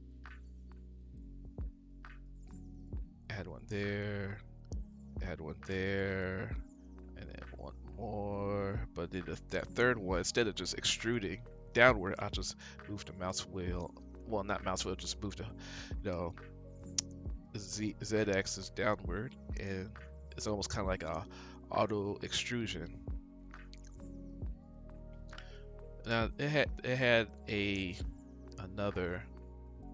add one there, add one there, and then one more. But then that third one, instead of just extruding downward, I'll just move the mouse wheel. Well, not mouse wheel, just move the z-axis downward, and it's almost kind of like a auto extrusion. Now it had a another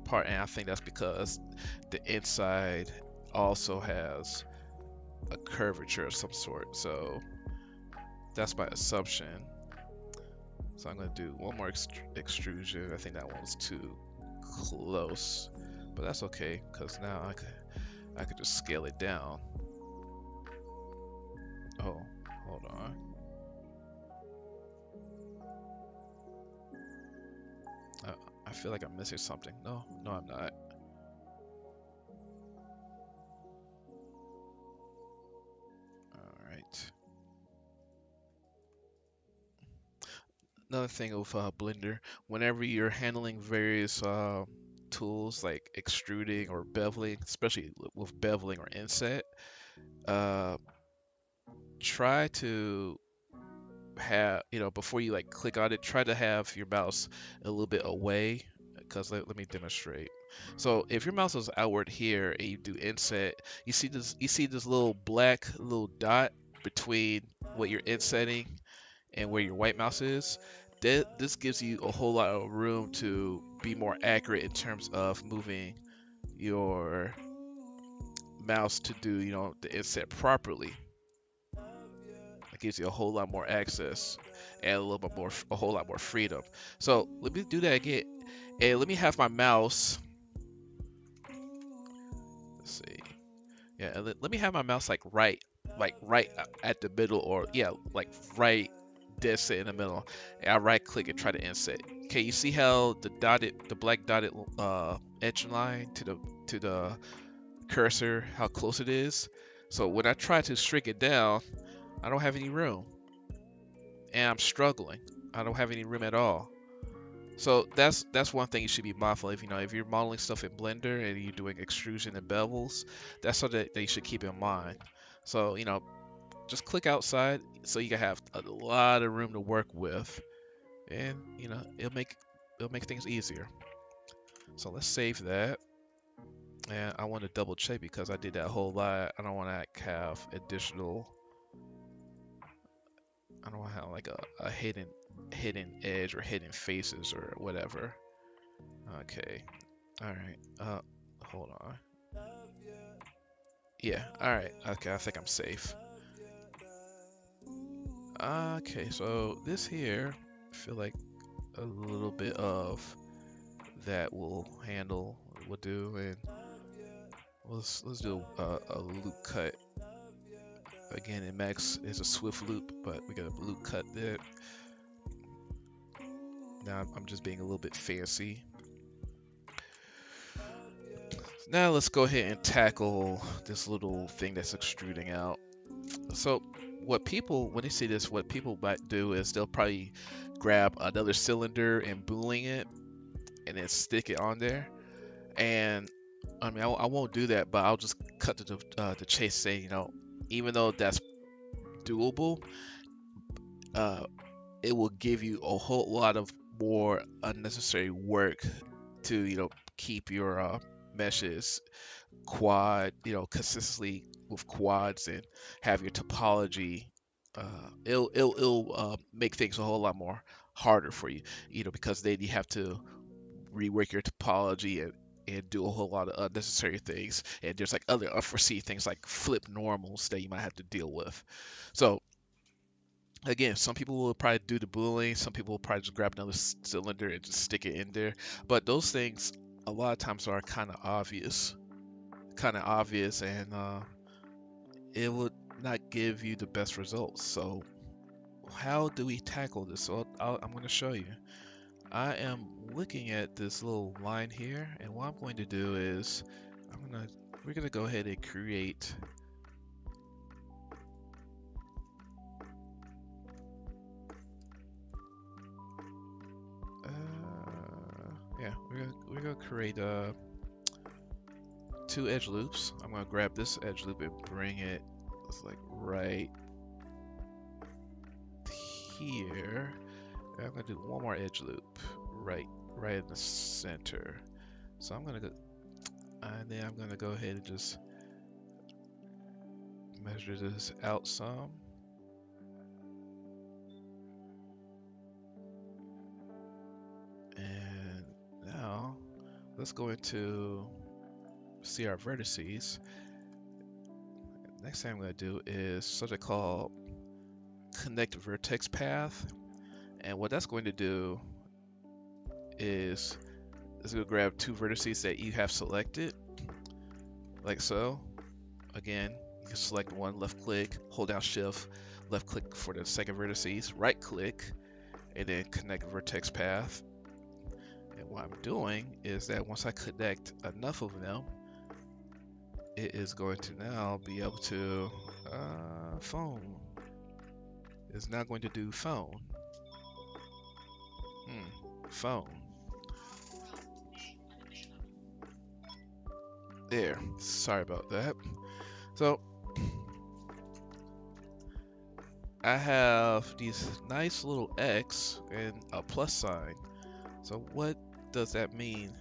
part, and I think that's because the inside also has a curvature of some sort. So that's my assumption. So I'm gonna do one more extrusion. I think that one was too close, but that's okay because now I could just scale it down. Oh, hold on. Uh, I feel like I'm missing something. No, no, I'm not. All right. Another thing with Blender, whenever you're handling various tools like extruding or beveling, especially with beveling or inset, uh, try to have, before you like click on it, try to have your mouse a little bit away, because let me demonstrate. So if your mouse is outward here and you do inset, you see this little black little dot between what you're insetting and where your white mouse is. This gives you a whole lot of room to be more accurate in terms of moving your mouse to do, the inset properly. It gives you a whole lot more access and a whole lot more freedom. So let me do that again, and let me have my mouse. Let's see. Yeah, and let me have my mouse like right at the middle, or yeah, like right dead set in the middle. And I right click and try to inset. Okay, you see how the black dotted edge line to the cursor, how close it is. So when I try to shrink it down, I don't have any room, and I'm struggling. I don't have any room at all. So that's one thing you should be mindful of. If you're modeling stuff in Blender and you're doing extrusion and bevels, that's something that you should keep in mind. So just click outside so you can have a lot of room to work with, and it'll make things easier. So let's save that, and I want to double check because I did that whole lot. I don't want to have additional. I don't want to have like a hidden edge or hidden faces or whatever. Okay. All right. Hold on. Yeah. All right. Okay. I think I'm safe. Okay. So this here, I feel like a little bit of that will handle. Will do, and let's do a loop cut again. In Max is a swift loop, but we got a loop cut there. Now I'm just being a little bit fancy. Now let's go ahead and tackle this little thing that's extruding out. So when they see this, what people might do is they'll probably grab another cylinder and booling it and then stick it on there. And I mean, I won't do that, but I'll just cut to the chase, say, even though that's doable, uh, it will give you a whole lot of more unnecessary work to, keep your meshes consistently with quads and have your topology. It'll make things a whole lot more harder for you, because then you have to rework your topology and do a whole lot of unnecessary things. And there's like other unforeseen things like flip normals that you might have to deal with. So again, some people will probably do the boolean, some people will probably just grab another cylinder and just stick it in there. But those things a lot of times are kind of obvious, and it would not give you the best results. So how do we tackle this? So I'm going to show you. I am looking at this little line here, and what I'm going to do is we're gonna go ahead and create yeah, we're gonna create two edge loops. I'm gonna grab this edge loop and bring it like right here. And I'm gonna do one more edge loop right in the center. So I'm gonna go, and then I'm gonna go ahead and just measure this out some. And now let's go into see our vertices. Next thing I'm going to do is something called connect vertex path. And what that's going to do is it's going to grab two vertices that you have selected, like so. Again, you can select one, left click, hold down shift, left click for the second vertices, right click, and then connect vertex path. And what I'm doing is that once I connect enough of them, it is going to now be able to phone. It's now going to do phone. Phone. There. Sorry about that. So I have these nice little X and a plus sign. So what does that mean?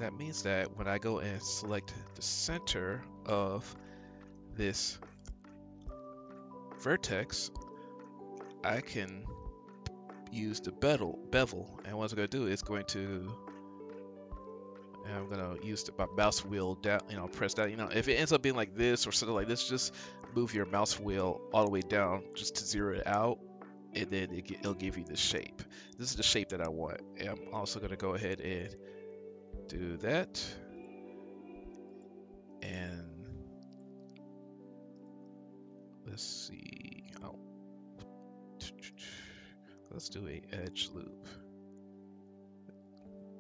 That means that when I go and select the center of this vertex, I can use the bevel. And what I'm going to do is I'm going to use my mouse wheel down, press down. If it ends up being like this or something like this, just move your mouse wheel all the way down just to zero it out, and then it'll give you the shape. This is the shape that I want. And I'm also going to go ahead and do that. And let's see. Oh, let's do a edge loop.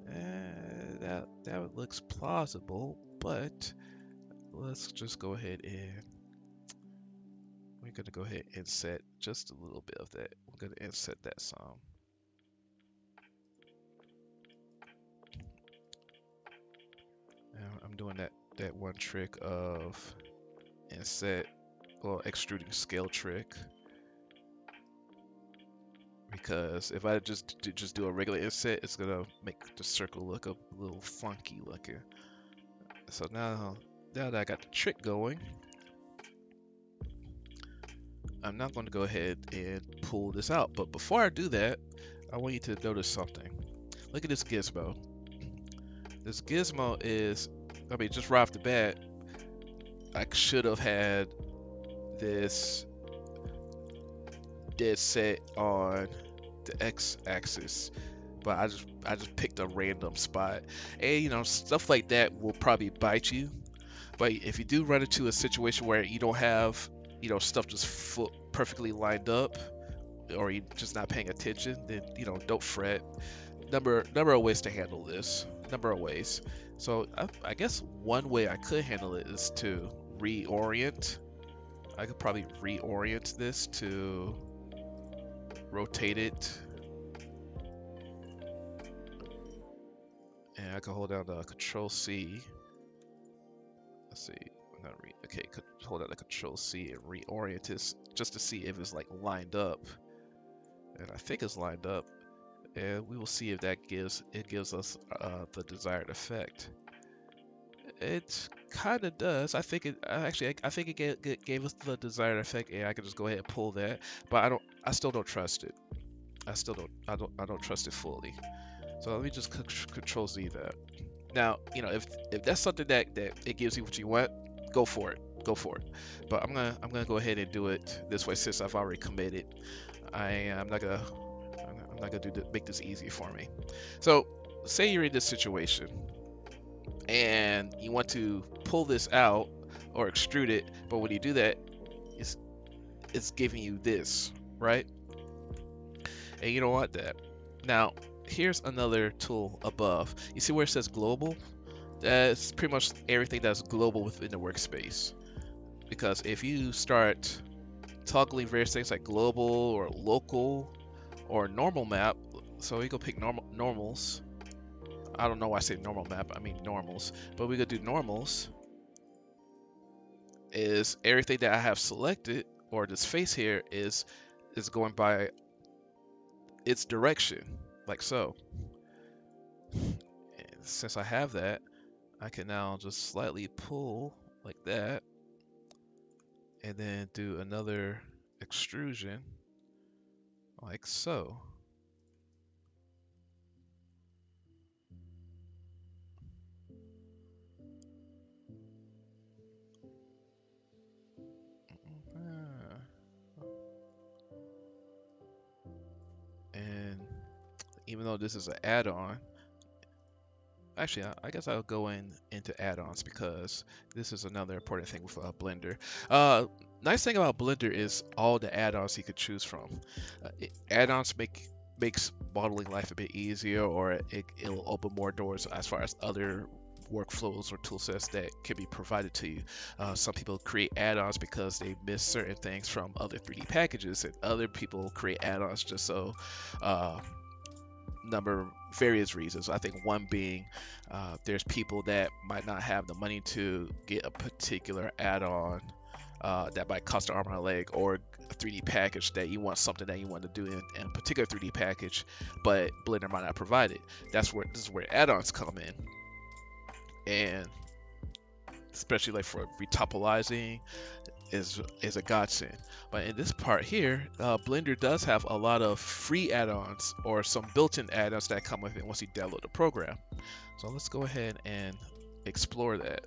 And that looks plausible, but let's just go ahead and we're gonna go ahead and set just a little bit of that. We're gonna inset that some. Now I'm doing that one trick of inset or extruding scale trick, because if I just do a regular inset, it's gonna make the circle look a little funky looking. So now that I got the trick going, I'm not going to go ahead and pull this out. But before I do that, I want you to notice something. Look at this gizmo. This gizmo is, just right off the bat, I should have had this dead set on the x-axis, but I just picked a random spot. And stuff like that will probably bite you. But if you do run into a situation where you don't have stuff just perfectly lined up, or you're just not paying attention, then don't fret. Number of ways to handle this. Number of ways. So I guess one way I could handle it is to reorient. I could probably reorient this to rotate it, and I can hold down the Control C. Let's see. Okay, hold down the Control C and reorient this just to see if it's like lined up. And I think it's lined up. And we will see if that gives us the desired effect. It kind of does. I think it gave us the desired effect, and I can just go ahead and pull that. But I still don't trust it. I don't trust it fully. So let me just Control Z that. Now, if that's something that it gives you what you want, go for it. Go for it. But I'm gonna go ahead and do it this way since I've already committed. I'm not gonna make this easy for me. So say you're in this situation and you want to pull this out or extrude it, but when you do that, it's giving you this, right? And you don't want that. Now, here's another tool above. You see where it says global? That's pretty much everything that's global within the workspace. Because if you start toggling various things like global or local or normal map, so we go pick normals. I don't know why I say normal map, I mean normals. But we could do normals is everything that I have selected, or this face here is going by its direction, like so. And since I have that, I can now just slightly pull like that, and then do another extrusion like so. even though this is an add-on, actually, I guess I'll go into add-ons because this is another important thing with Blender. Uh, Nice thing about Blender is all the add-ons you could choose from. Add-ons makes modeling life a bit easier, or it'll open more doors as far as other workflows or tool sets that can be provided to you. Some people create add-ons because they miss certain things from other 3D packages, and other people create add-ons just so uh, number various reasons. I think one being there's people that might not have the money to get a particular add-on that might cost an arm and a leg, or a 3D package that you want something that you want to do in a particular 3D package, but Blender might not provide it. This is where add-ons come in, and especially like for retopolizing is a godsend. But in this part here, Blender does have a lot of free add-ons or some built-in add-ons that come with it once you download the program. So let's go ahead and explore that.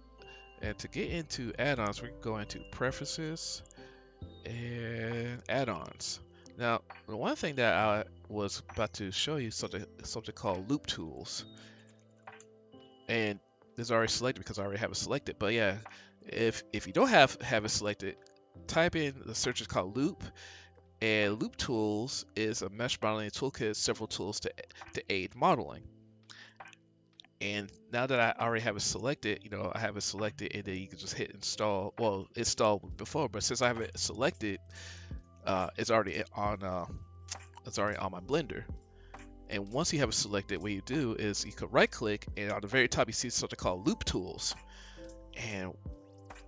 And to get into add-ons, we can go into preferences and add-ons. Now, the one thing that I was about to show you something called loop tools, and this is already selected because I already have it selected. But yeah, if you don't have it selected, type in the search is called loop, and loop tools is a mesh modeling toolkit, several tools to aid modeling. And now that I already have it selected, I have it selected, and then you can just hit install. Well, installed before, but since I have it selected, it's already on my Blender. And once you have it selected, what you do is you can right click, and on the very top you see something called loop tools. And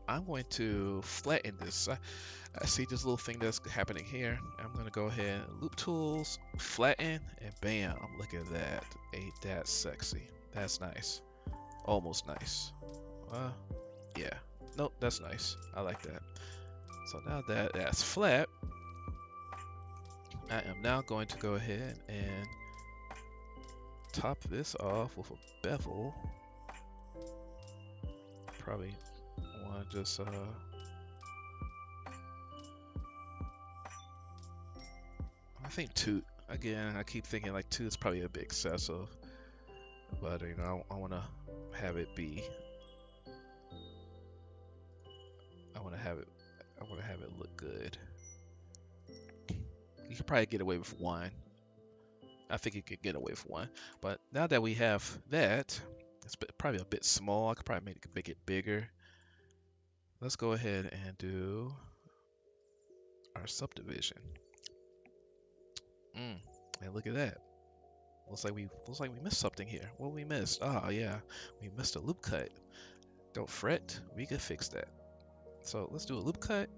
I'm going to flatten this. I see this little thing that's happening here. I'm going to go ahead and loop tools, flatten, and bam, look at that. Ain't that sexy? That's nice. Almost nice. Yeah. Nope, that's nice. I like that. So now that that's flat, I am now going to go ahead and top this off with a bevel. Probably want to just I think 2. Again, I keep thinking like 2 is probably a bit excessive, but I want to have it be. I want to have it look good. You could probably get away with 1. I think you could get away with 1. But now that we have that, it's probably a bit small. I could probably make it bigger. Let's go ahead and do our subdivision. And look at that. Looks like we missed something here. What we missed? Oh yeah, we missed a loop cut. Don't fret, we can fix that. So let's do a loop cut.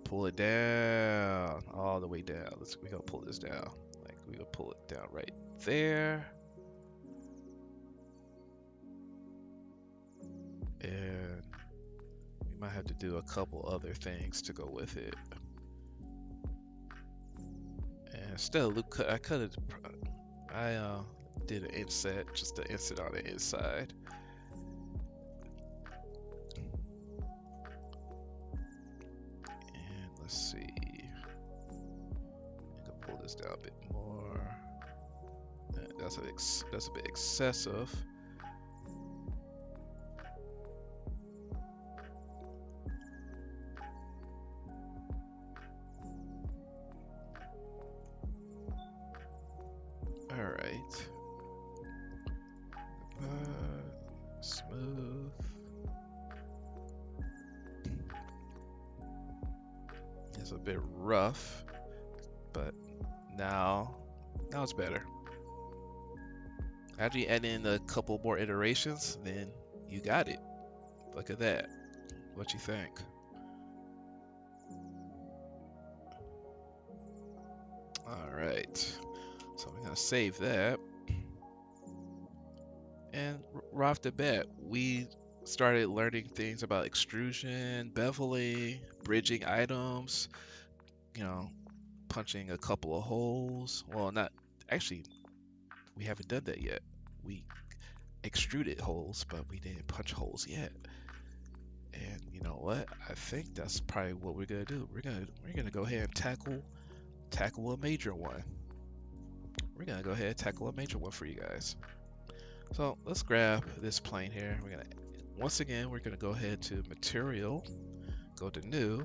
Pull it down, all the way down. We gonna pull this down. Like we gonna pull it down right there. And we might have to do a couple other things to go with it. And instead of loop cut, I did an inset, just to inset on the inside. And let's see. I can pull this down a bit more. That's a bit excessive. Alright. Smooth. It's a bit rough, but now it's better. After you add in a couple more iterations, then you got it. Look at that. What you think? Alright. So we're gonna save that. And right off the bat, we started learning things about extrusion, beveling, bridging items, punching a couple of holes. Well, not actually, we haven't done that yet. We extruded holes, but we didn't punch holes yet. And you know what? I think that's probably what we're gonna do. We're gonna go ahead and tackle a major one. we're gonna go ahead and tackle a major one for you guys. So let's grab this plane here. Once again, we're gonna go ahead to material, go to new,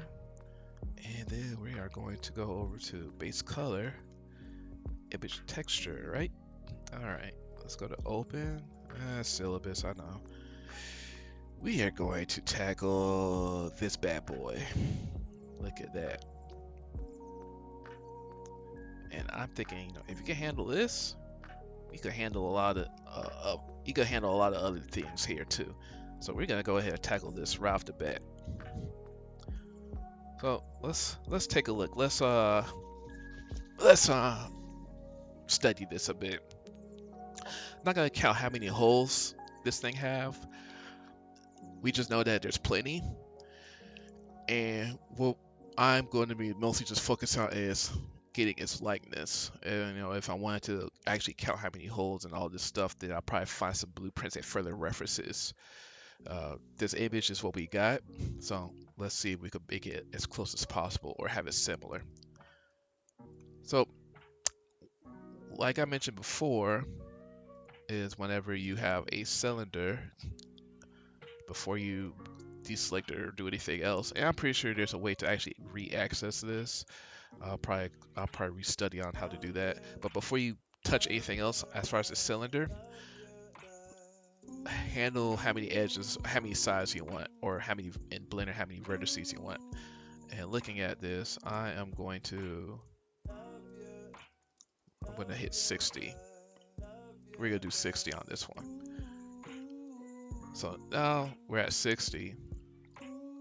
and then we are going to go over to base color, image texture, right? All right, let's go to open, syllabus, I know. We are going to tackle this bad boy. Look at that. And I'm thinking, if you can handle this, you can handle a lot of other things here too. So we're gonna go ahead and tackle this right off the bat. So let's take a look. Let's study this a bit. I'm not gonna count how many holes this thing have. We just know that there's plenty. And what I'm going to be mostly just focused on is getting its likeness. And if I wanted to actually count how many holes and all this stuff, then I'll probably find some blueprints and further references. This image is what we got, so let's see if we could make it as close as possible or have it similar. So, like I mentioned before, is whenever you have a cylinder, before you deselect it or do anything else, and I'm pretty sure there's a way to actually re-access this. I'll probably restudy on how to do that. But before you touch anything else, as far as the cylinder, handle how many edges, how many sides you want, or how many in Blender, how many vertices you want. And looking at this, I'm going to hit 60. We're gonna do 60 on this one. So now we're at 60.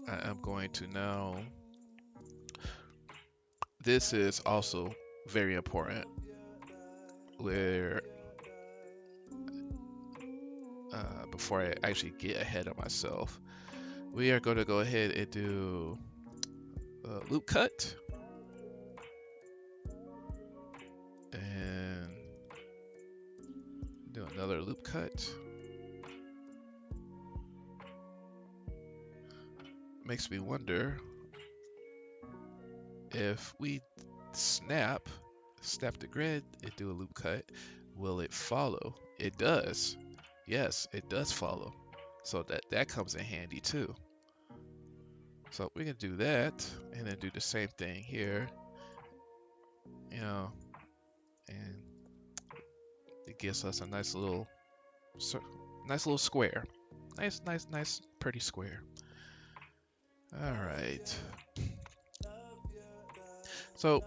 I'm going to now. This is also very important. Where before I actually get ahead of myself, we are going to go ahead and do a loop cut. And do another loop cut. Makes me wonder if we snap the grid and do a loop cut, will it follow? It does. Yes, it does follow. So that comes in handy too. So we can do that and then do the same thing here. And it gives us a nice little square. Nice, pretty square. All right. So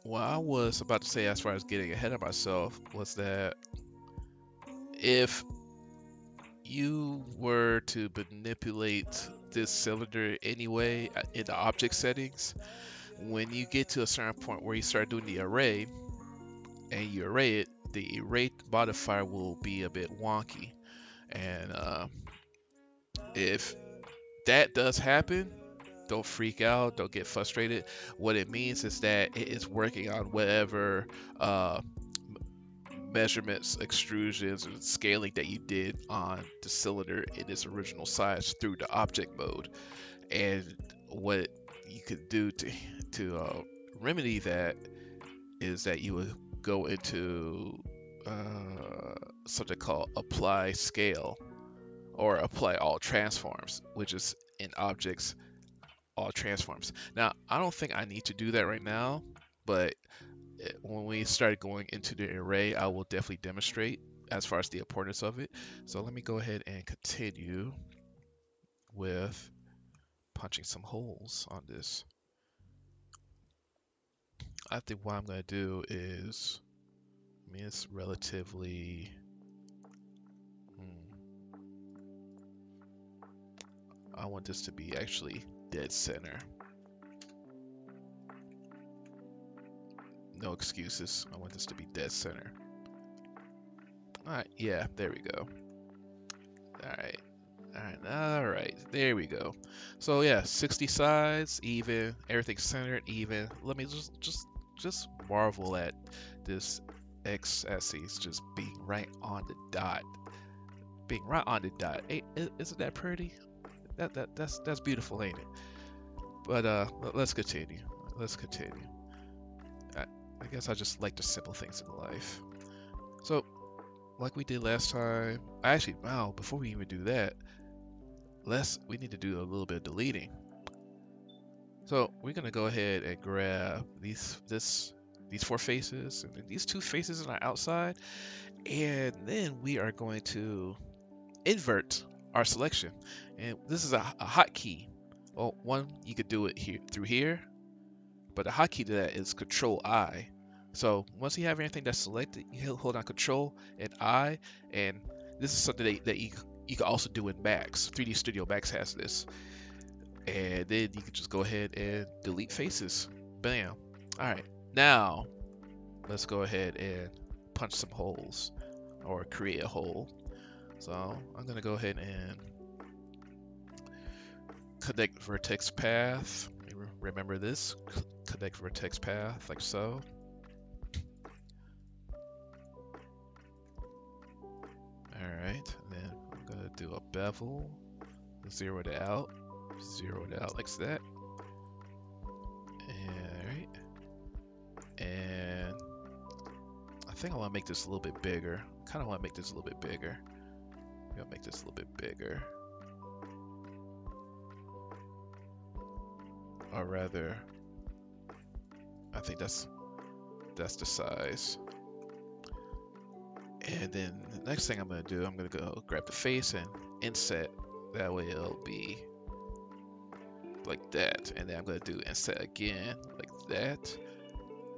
what I was about to say as far as getting ahead of myself was that if you were to manipulate this cylinder anyway in the object settings, when you get to a certain point where you start doing the array and you array it, the array modifier will be a bit wonky. And if that does happen, don't freak out, don't get frustrated. What it means is that it is working on whatever measurements, extrusions, and scaling that you did on the cylinder in its original size through the object mode. And what you could do to remedy that is that you would go into something called apply scale or apply all transforms, which is in objects all transforms. Now, I don't think I need to do that right now, but when we start going into the array, I will definitely demonstrate as far as the importance of it. So let me go ahead and continue with punching some holes on this. I think what I'm going to do is, it's relatively, I want this to be actually dead center. No excuses. I want this to be dead center. Alright, yeah, there we go. Alright, there we go. So yeah, 60 sides, even, everything centered, even. Let me just marvel at this x-axis just being right on the dot. Being right on the dot. Hey, isn't that pretty? That's beautiful, ain't it? But let's continue. I guess I just like the simple things in life. So, like we did last time, actually, wow, before we even do that, we need to do a little bit of deleting. So we're gonna go ahead and grab these four faces and then these two faces on the outside, and then we are going to invert our selection. And this is a hotkey. Well, one, you could do it here through here, but the hotkey to that is Control I. So once you have everything that's selected, you hold on Control and I, and this is something that you can also do in Max. 3D Studio Max has this, and then you can just go ahead and delete faces. Bam. All right, now let's go ahead and punch some holes or create a hole. So I'm gonna go ahead and connect vertex path. Remember this, connect vertex path like so. All right, and then I'm gonna do a bevel, zero it out like that. All right, and I think I want to make this a little bit bigger. Kind of want to make this a little bit bigger. I'm gonna make this a little bit bigger, or rather, I think that's the size. And then the next thing I'm gonna do, I'm gonna go grab the face and inset. That way it'll be like that. And then I'm gonna do inset again like that.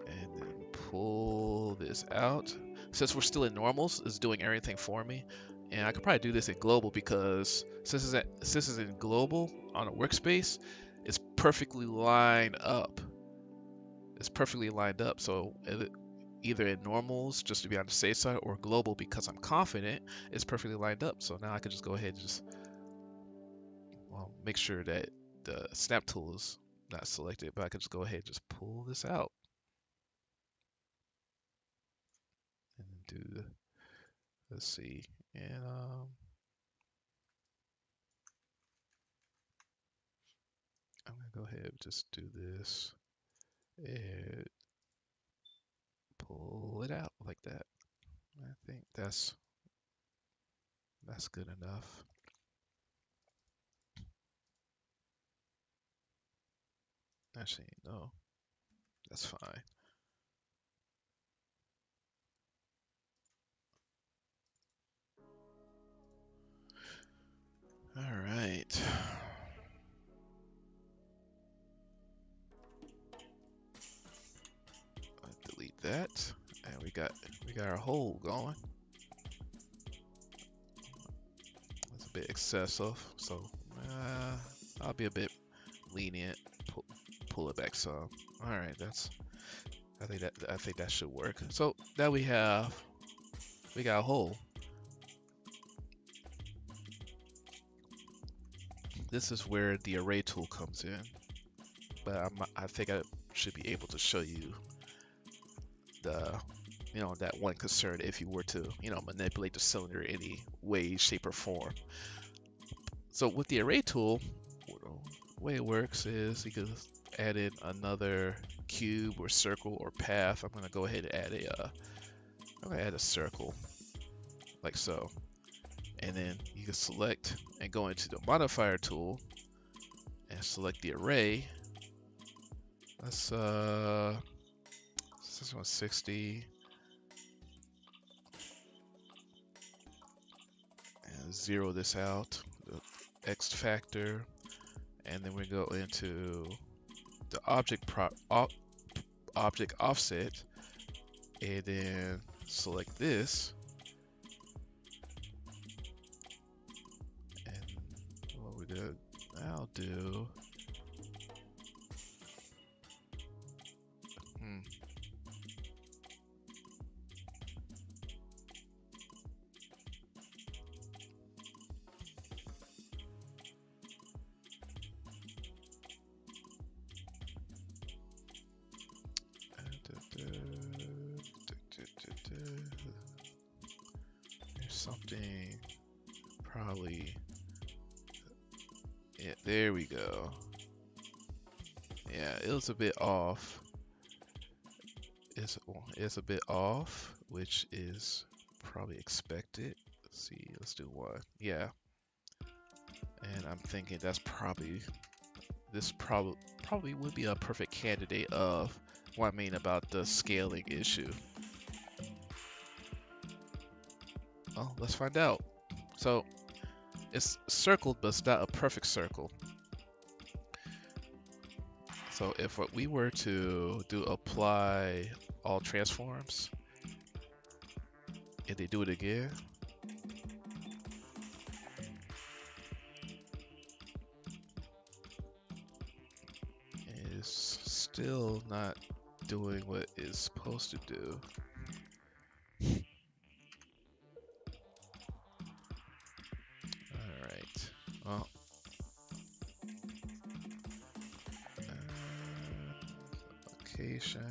And then pull this out. Since we're still in normals, it's doing everything for me. And I could probably do this in global because since it's in global on a workspace, it's perfectly lined up. It's perfectly lined up. So either in normals just to be on the safe side or global because I'm confident it's perfectly lined up. So now I can just go ahead and just make sure that the snap tool is not selected, but I can just go ahead and just pull this out and do let's see, and I'm gonna go ahead and just do this and pull it out like that. I think that's good enough. Actually, no, that's fine. All right. Delete that, and we got our hole going. That's a bit excessive, so I'll be a bit lenient. Pull it back some. All right, I think that should work. So now we got a hole. This is where the array tool comes in, but I think I should be able to show you that one concern if you were to manipulate the cylinder in any way, shape, or form. So with the array tool, the way it works is you can add in another cube or circle or path. I'm gonna go ahead and add a circle like so, and then you can select and go into the modifier tool and select the array. Let's this one's 60 and zero this out, the X factor, and then we go into the object offset, and then select this, and what we did, I'll do. There's something probably, yeah, there we go. Yeah, it was a bit off. is a bit off, which is probably expected. Let's see, let's do one. Yeah, and I'm thinking that's probably this probably would be a perfect candidate of what I mean about the scaling issue. Oh, let's find out. So it's circled, but it's not a perfect circle. So if what we were to do apply all transforms, and they do it again, it's still not doing what it's supposed to do. All right. Well, location.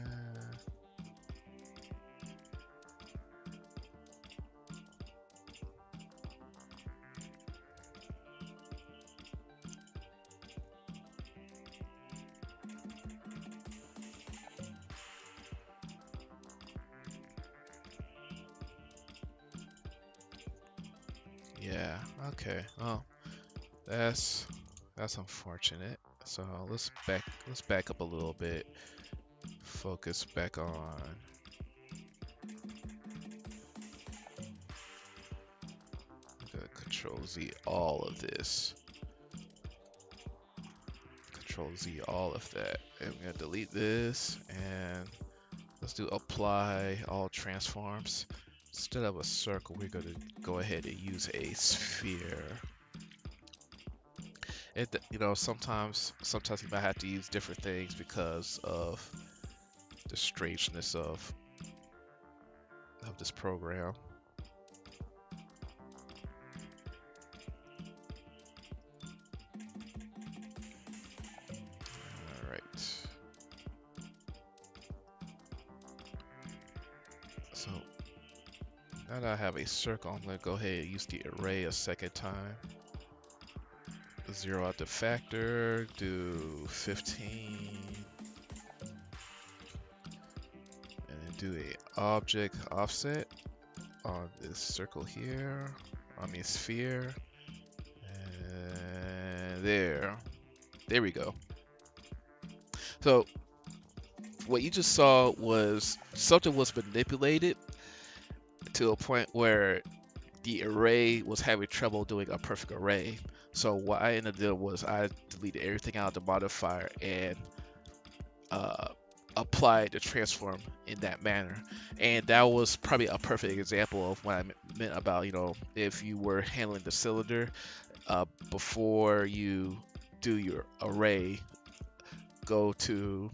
Yeah. Okay. Well, that's unfortunate. So let's back up a little bit. Focus back on Control Z all of this. Control Z all of that. And we're gonna delete this and let's do apply all transforms. Instead of a circle, we're gonna go ahead and use a sphere. Sometimes you might have to use different things because of the strangeness of this program. All right. So now that I have a circle, I'm gonna go ahead and use the array a second time. Zero out the factor, do 15, and then do a object offset on this circle here, on the sphere, and there we go. So what you just saw was something was manipulated to a point where the array was having trouble doing a perfect array. So what I ended up doing was I deleted everything out of the modifier and applied the transform in that manner. And that was probably a perfect example of what I meant about, if you were handling the cylinder, before you do your array, go to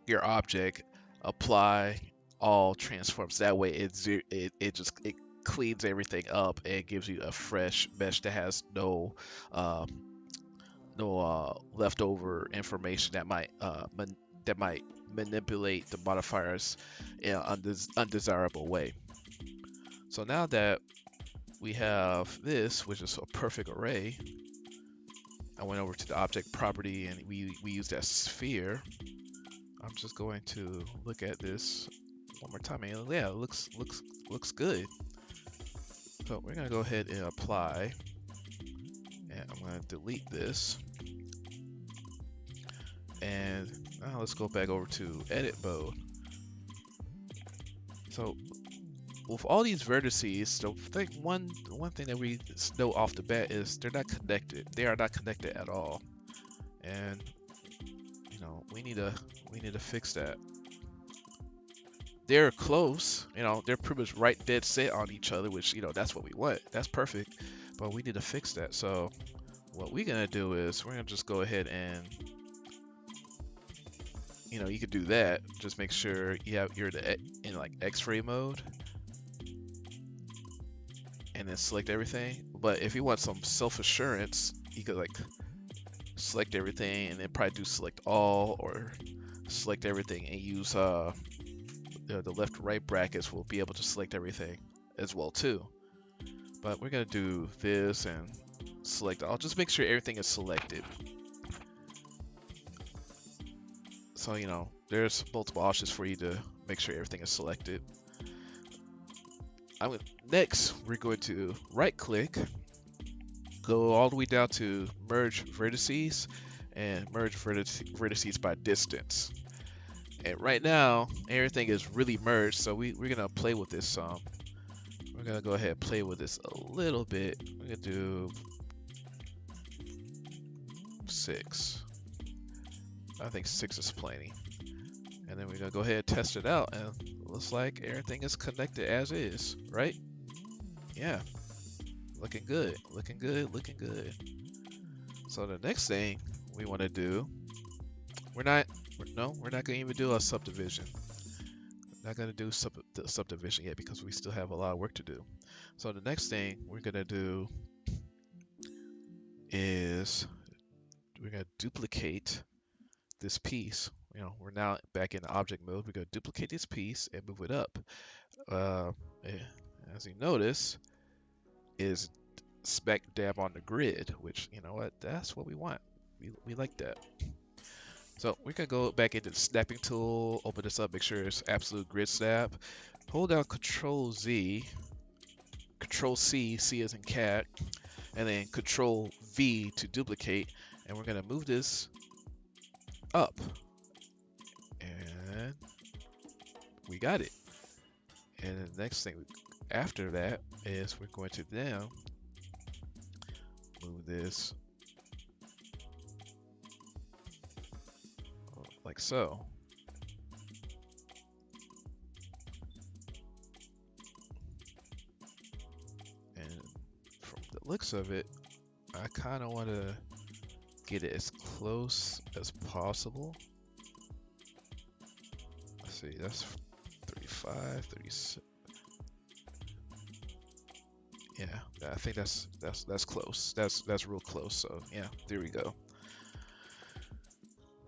your object, apply all transforms. That way it cleans everything up and gives you a fresh mesh that has no leftover information that might manipulate the modifiers in an undesirable way. So now that we have this, which is a perfect array, I went over to the object property and we use that sphere. I'm just going to look at this one more time, and yeah, it looks good. So we're gonna go ahead and apply, and I'm gonna delete this. And now let's go back over to edit mode. So with all these vertices, one thing that we know off the bat is they're not connected. They are not connected at all, and we need to fix that. They're close, they're pretty much right dead set on each other, which that's what we want. That's perfect, but we need to fix that. So what we're gonna do is we're gonna just go ahead and you could do that. Just make sure you're in like X-ray mode, and then select everything. But if you want some self-assurance, you could like select everything and then probably do select all, or select everything and use the left right brackets will be able to select everything as well too. But we're gonna do this and select all. Just make sure everything is selected. So there's multiple options for you to make sure everything is selected. Next, we're going to right click, go all the way down to merge vertices, and merge vertices by distance. And right now, everything is really merged, so we're gonna play with this some. We're gonna go ahead and play with this a little bit. We're gonna do 6. I think 6 is plenty. And then we're gonna go ahead and test it out, and it looks like everything is connected as is, right? Yeah, looking good, looking good, looking good. So the next thing we want to do, we're not gonna even do a subdivision. We're not gonna do the subdivision yet because we still have a lot of work to do. So the next thing we're gonna do is we're gonna duplicate this piece. You know, we're now back in object mode. We're gonna duplicate this piece and move it up. Uh, as you notice, is smack dab on the grid, which, you know what, that's what we want. We like that. So we can go back into the snapping tool, open this up, make sure it's absolute grid snap. Hold down Control Z, Control C, C as in cat, and then Control V to duplicate. And we're gonna move this up. And we got it. And the next thing after that is we're going to now move this like so. And from the looks of it, I kind of want to get it as close as possible. Let's see, that's 35, 36. Yeah, I think that's close. That's real close. So yeah, there we go.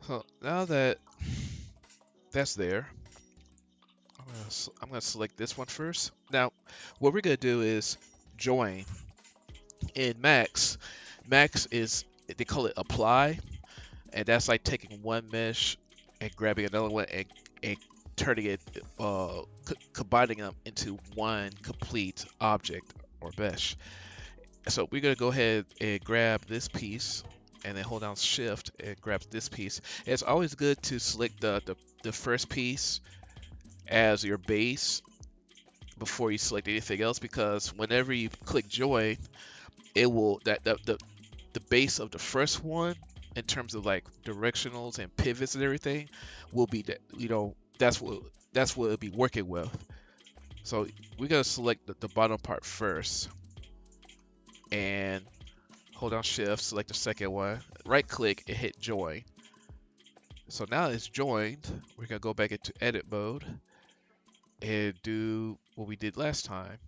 So now that that's there, I'm gonna select this one first. Now, what we're gonna do is join. In Max, Max is, they call it apply, and that's like taking one mesh and grabbing another one and turning it, combining them into one complete object or mesh. So we're gonna go ahead and grab this piece and then hold down shift and grab this piece. It's always good to select the first piece as your base before you select anything else, because whenever you click join, it will the base of the first one in terms of like directionals and pivots and everything will be that, you know, that's what it'll be working with. So we're gonna select the bottom part first and hold down shift, select the second one, right click and hit join. So now it's joined. We're gonna go back into edit mode and do what we did last time.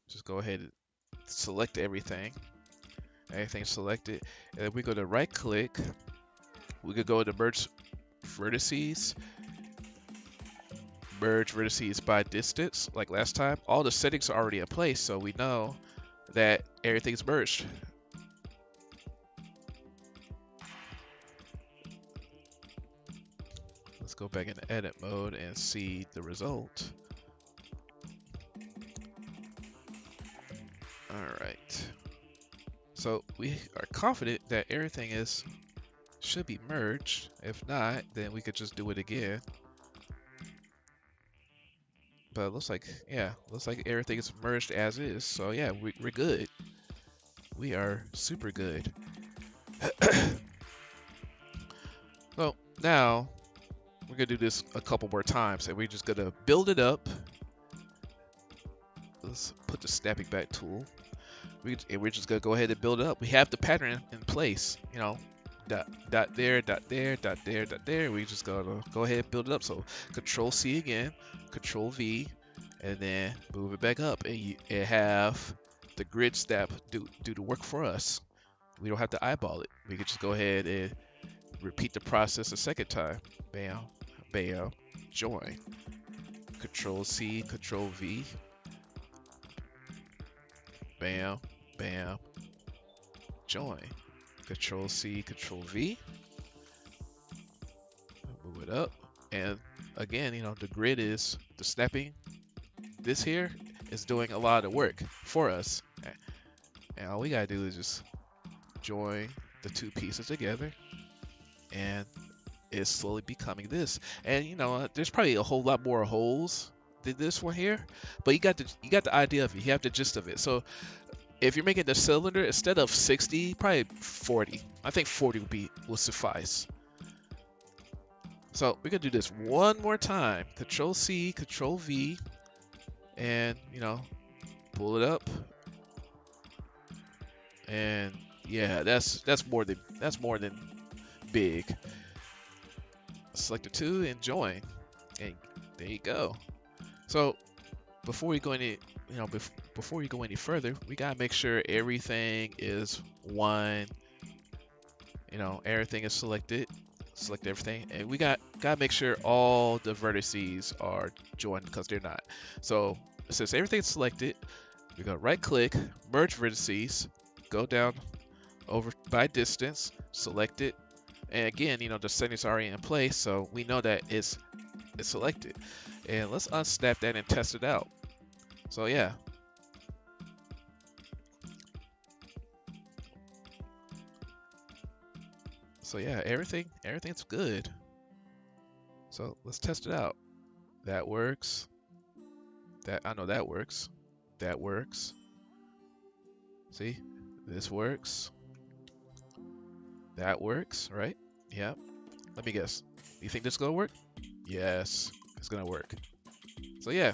Just go ahead and select everything selected, and then we go to right click. We could go to merge vertices by distance like last time. All the settings are already in place, so we know that everything's merged. Let's go back into edit mode and see the result. Alright, so we are confident that everything should be merged. If not, then we could just do it again. But it looks like, yeah, looks like everything is merged as is. So yeah, we're good. We are super good. So now we're gonna do this a couple more times, and we're just gonna build it up. Let's put the snapping back tool. We're just gonna go ahead and build it up. We have the pattern in place, you know, dot there, dot there, dot there, dot there. We just gonna go ahead and build it up. So Control C again, Control V, and then move it back up, and have the grid step do the work for us. We don't have to eyeball it. We can just go ahead and repeat the process a second time. Bam, bam, join. Control C, Control V. Bam, bam, join. Control C, Control V. Move it up. And again, the grid is the snapping. This here is doing a lot of work for us. And all we gotta do is just join the two pieces together, and it's slowly becoming this. And there's probably a whole lot more holes than this one here, but you got the idea of it. You have the gist of it. So if you're making the cylinder, instead of 60, probably 40. I think 40 will suffice. So we're gonna do this one more time. Control C, Control V, and pull it up. And yeah, that's more than big. Select the two and join, and there you go. So before we go before we go any further, we gotta make sure everything is one. Everything is selected. Select everything, and we gotta make sure all the vertices are joined because they're not. So since everything's selected, we're gonna right click, merge vertices, go down over by distance, select it, and again, the settings are already in place, so we know that it's selected. And let's unsnap that and test it out. So yeah. So yeah, everything's good. So let's test it out. That works. I know that works. That works. See? This works. That works, right? Yeah. Let me guess. Do you think this is gonna work? Yes, it's gonna work. So yeah,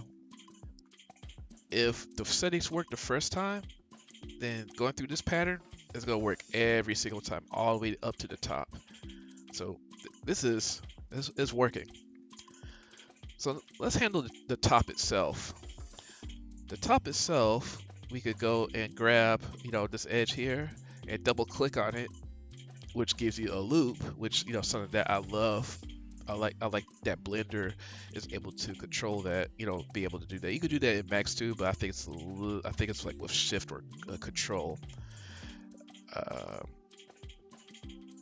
if the settings work the first time, then going through this pattern is gonna work every single time, all the way up to the top. So this is working. So let's handle the top itself. The top itself, we could go and grab, this edge here and double click on it, which gives you a loop, which, something that I love. I like that Blender is able to control that, be able to do that. You could do that in Max too, but I think it's like with Shift or Control.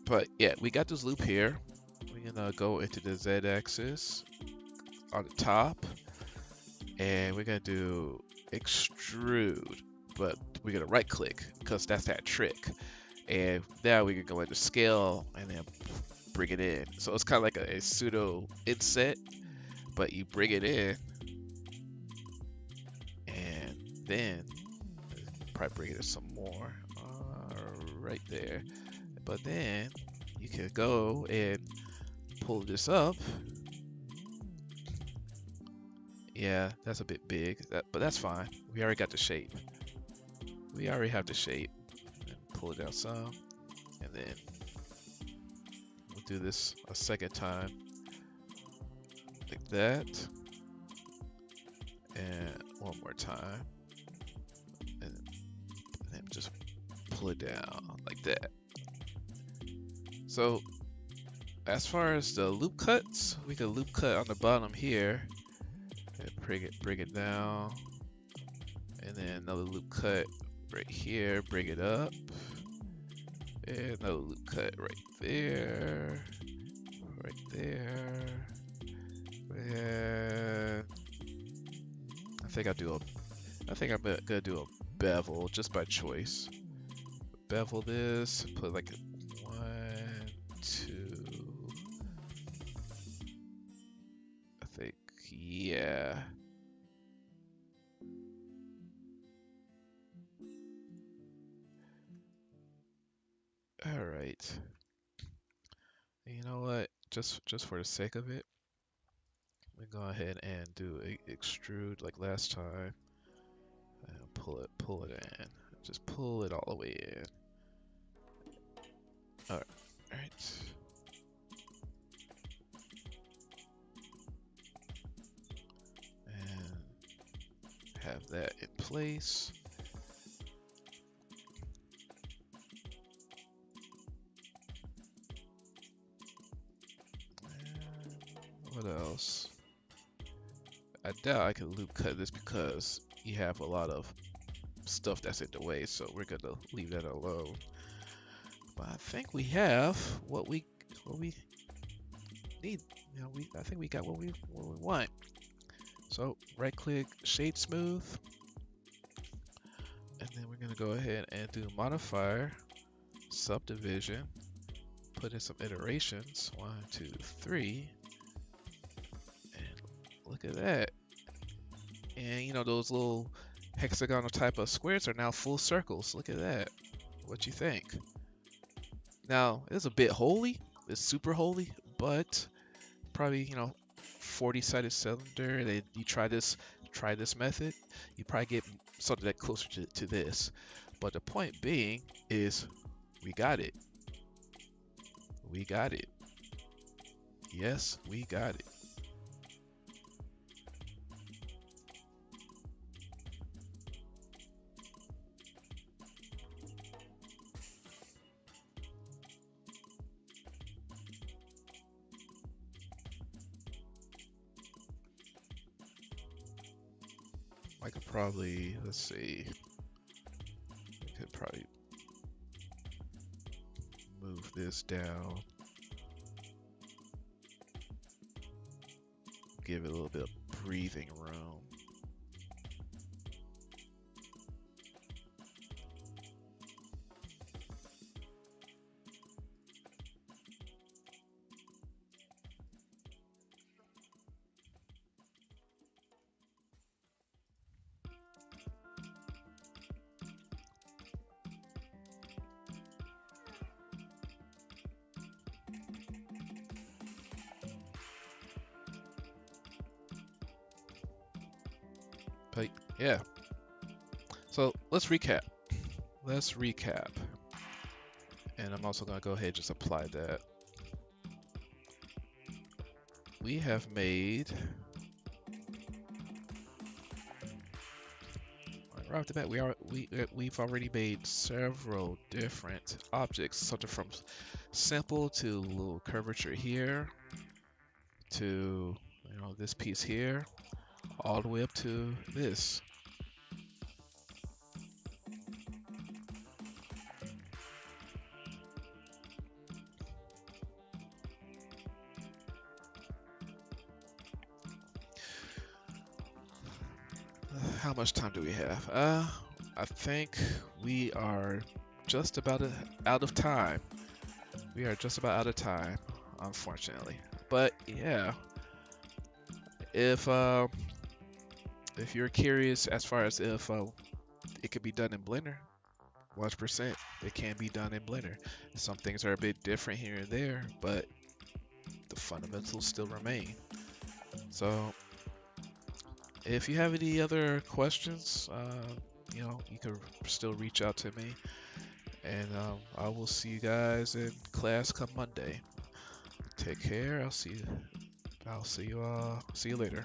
But yeah, we got this loop here. We're gonna go into the Z-axis on the top, and we're gonna do extrude, but we're gonna right click because that's that trick. And now we can go into scale and then bring it in. So it's kind of like a pseudo inset, but you bring it in, and then probably bring it in some more right there. But then you can go and pull this up. Yeah, that's a bit big, but that's fine. We already got the shape. We already have the shape. Pull it down some, and then we'll do this a second time, like that, and one more time, and then just pull it down like that. So as far as the loop cuts, we can loop cut on the bottom here, and bring it down, and then another loop cut right here, bring it up. And another loop cut right there, and I think I'm gonna do a bevel just by choice. Bevel this, put like 1, 2. I think, yeah. All right. You know what? Just for the sake of it, we go ahead and do extrude like last time, and pull it in. Just pull it all the way in. All right. And have that in place. What else? I doubt I can loop cut this because you have a lot of stuff that's in the way, so we're gonna leave that alone. But I think we have what we need I think we got what we want. So right click shade smooth, and then we're gonna go ahead and do modifier subdivision, put in some iterations, 1, 2, 3, and look at that. And those little hexagonal type of squares are now full circles. Look at that. What you think? Now, it's a bit holy. It's super holy, but probably, 40-sided cylinder. You try this method, you probably get something that closer to this. But the point being is we got it. We got it. Yes, we got it. I could probably, let's see, I could probably move this down, give it a little bit of breathing room. But yeah, so let's recap. Let's recap. And I'm also going to go ahead and just apply that. We have made, right off the bat, we've already made several different objects, something from simple to a little curvature here, to this piece here, all the way up to this. How much time do we have? I think we are just about out of time. We are just about out of time, unfortunately. But yeah, if you're curious as far as if it could be done in Blender, 1%, it can be done in Blender. Some things are a bit different here and there, but the fundamentals still remain. So if you have any other questions, you can still reach out to me, and I will see you guys in class come Monday. Take care. I'll see you. See you later.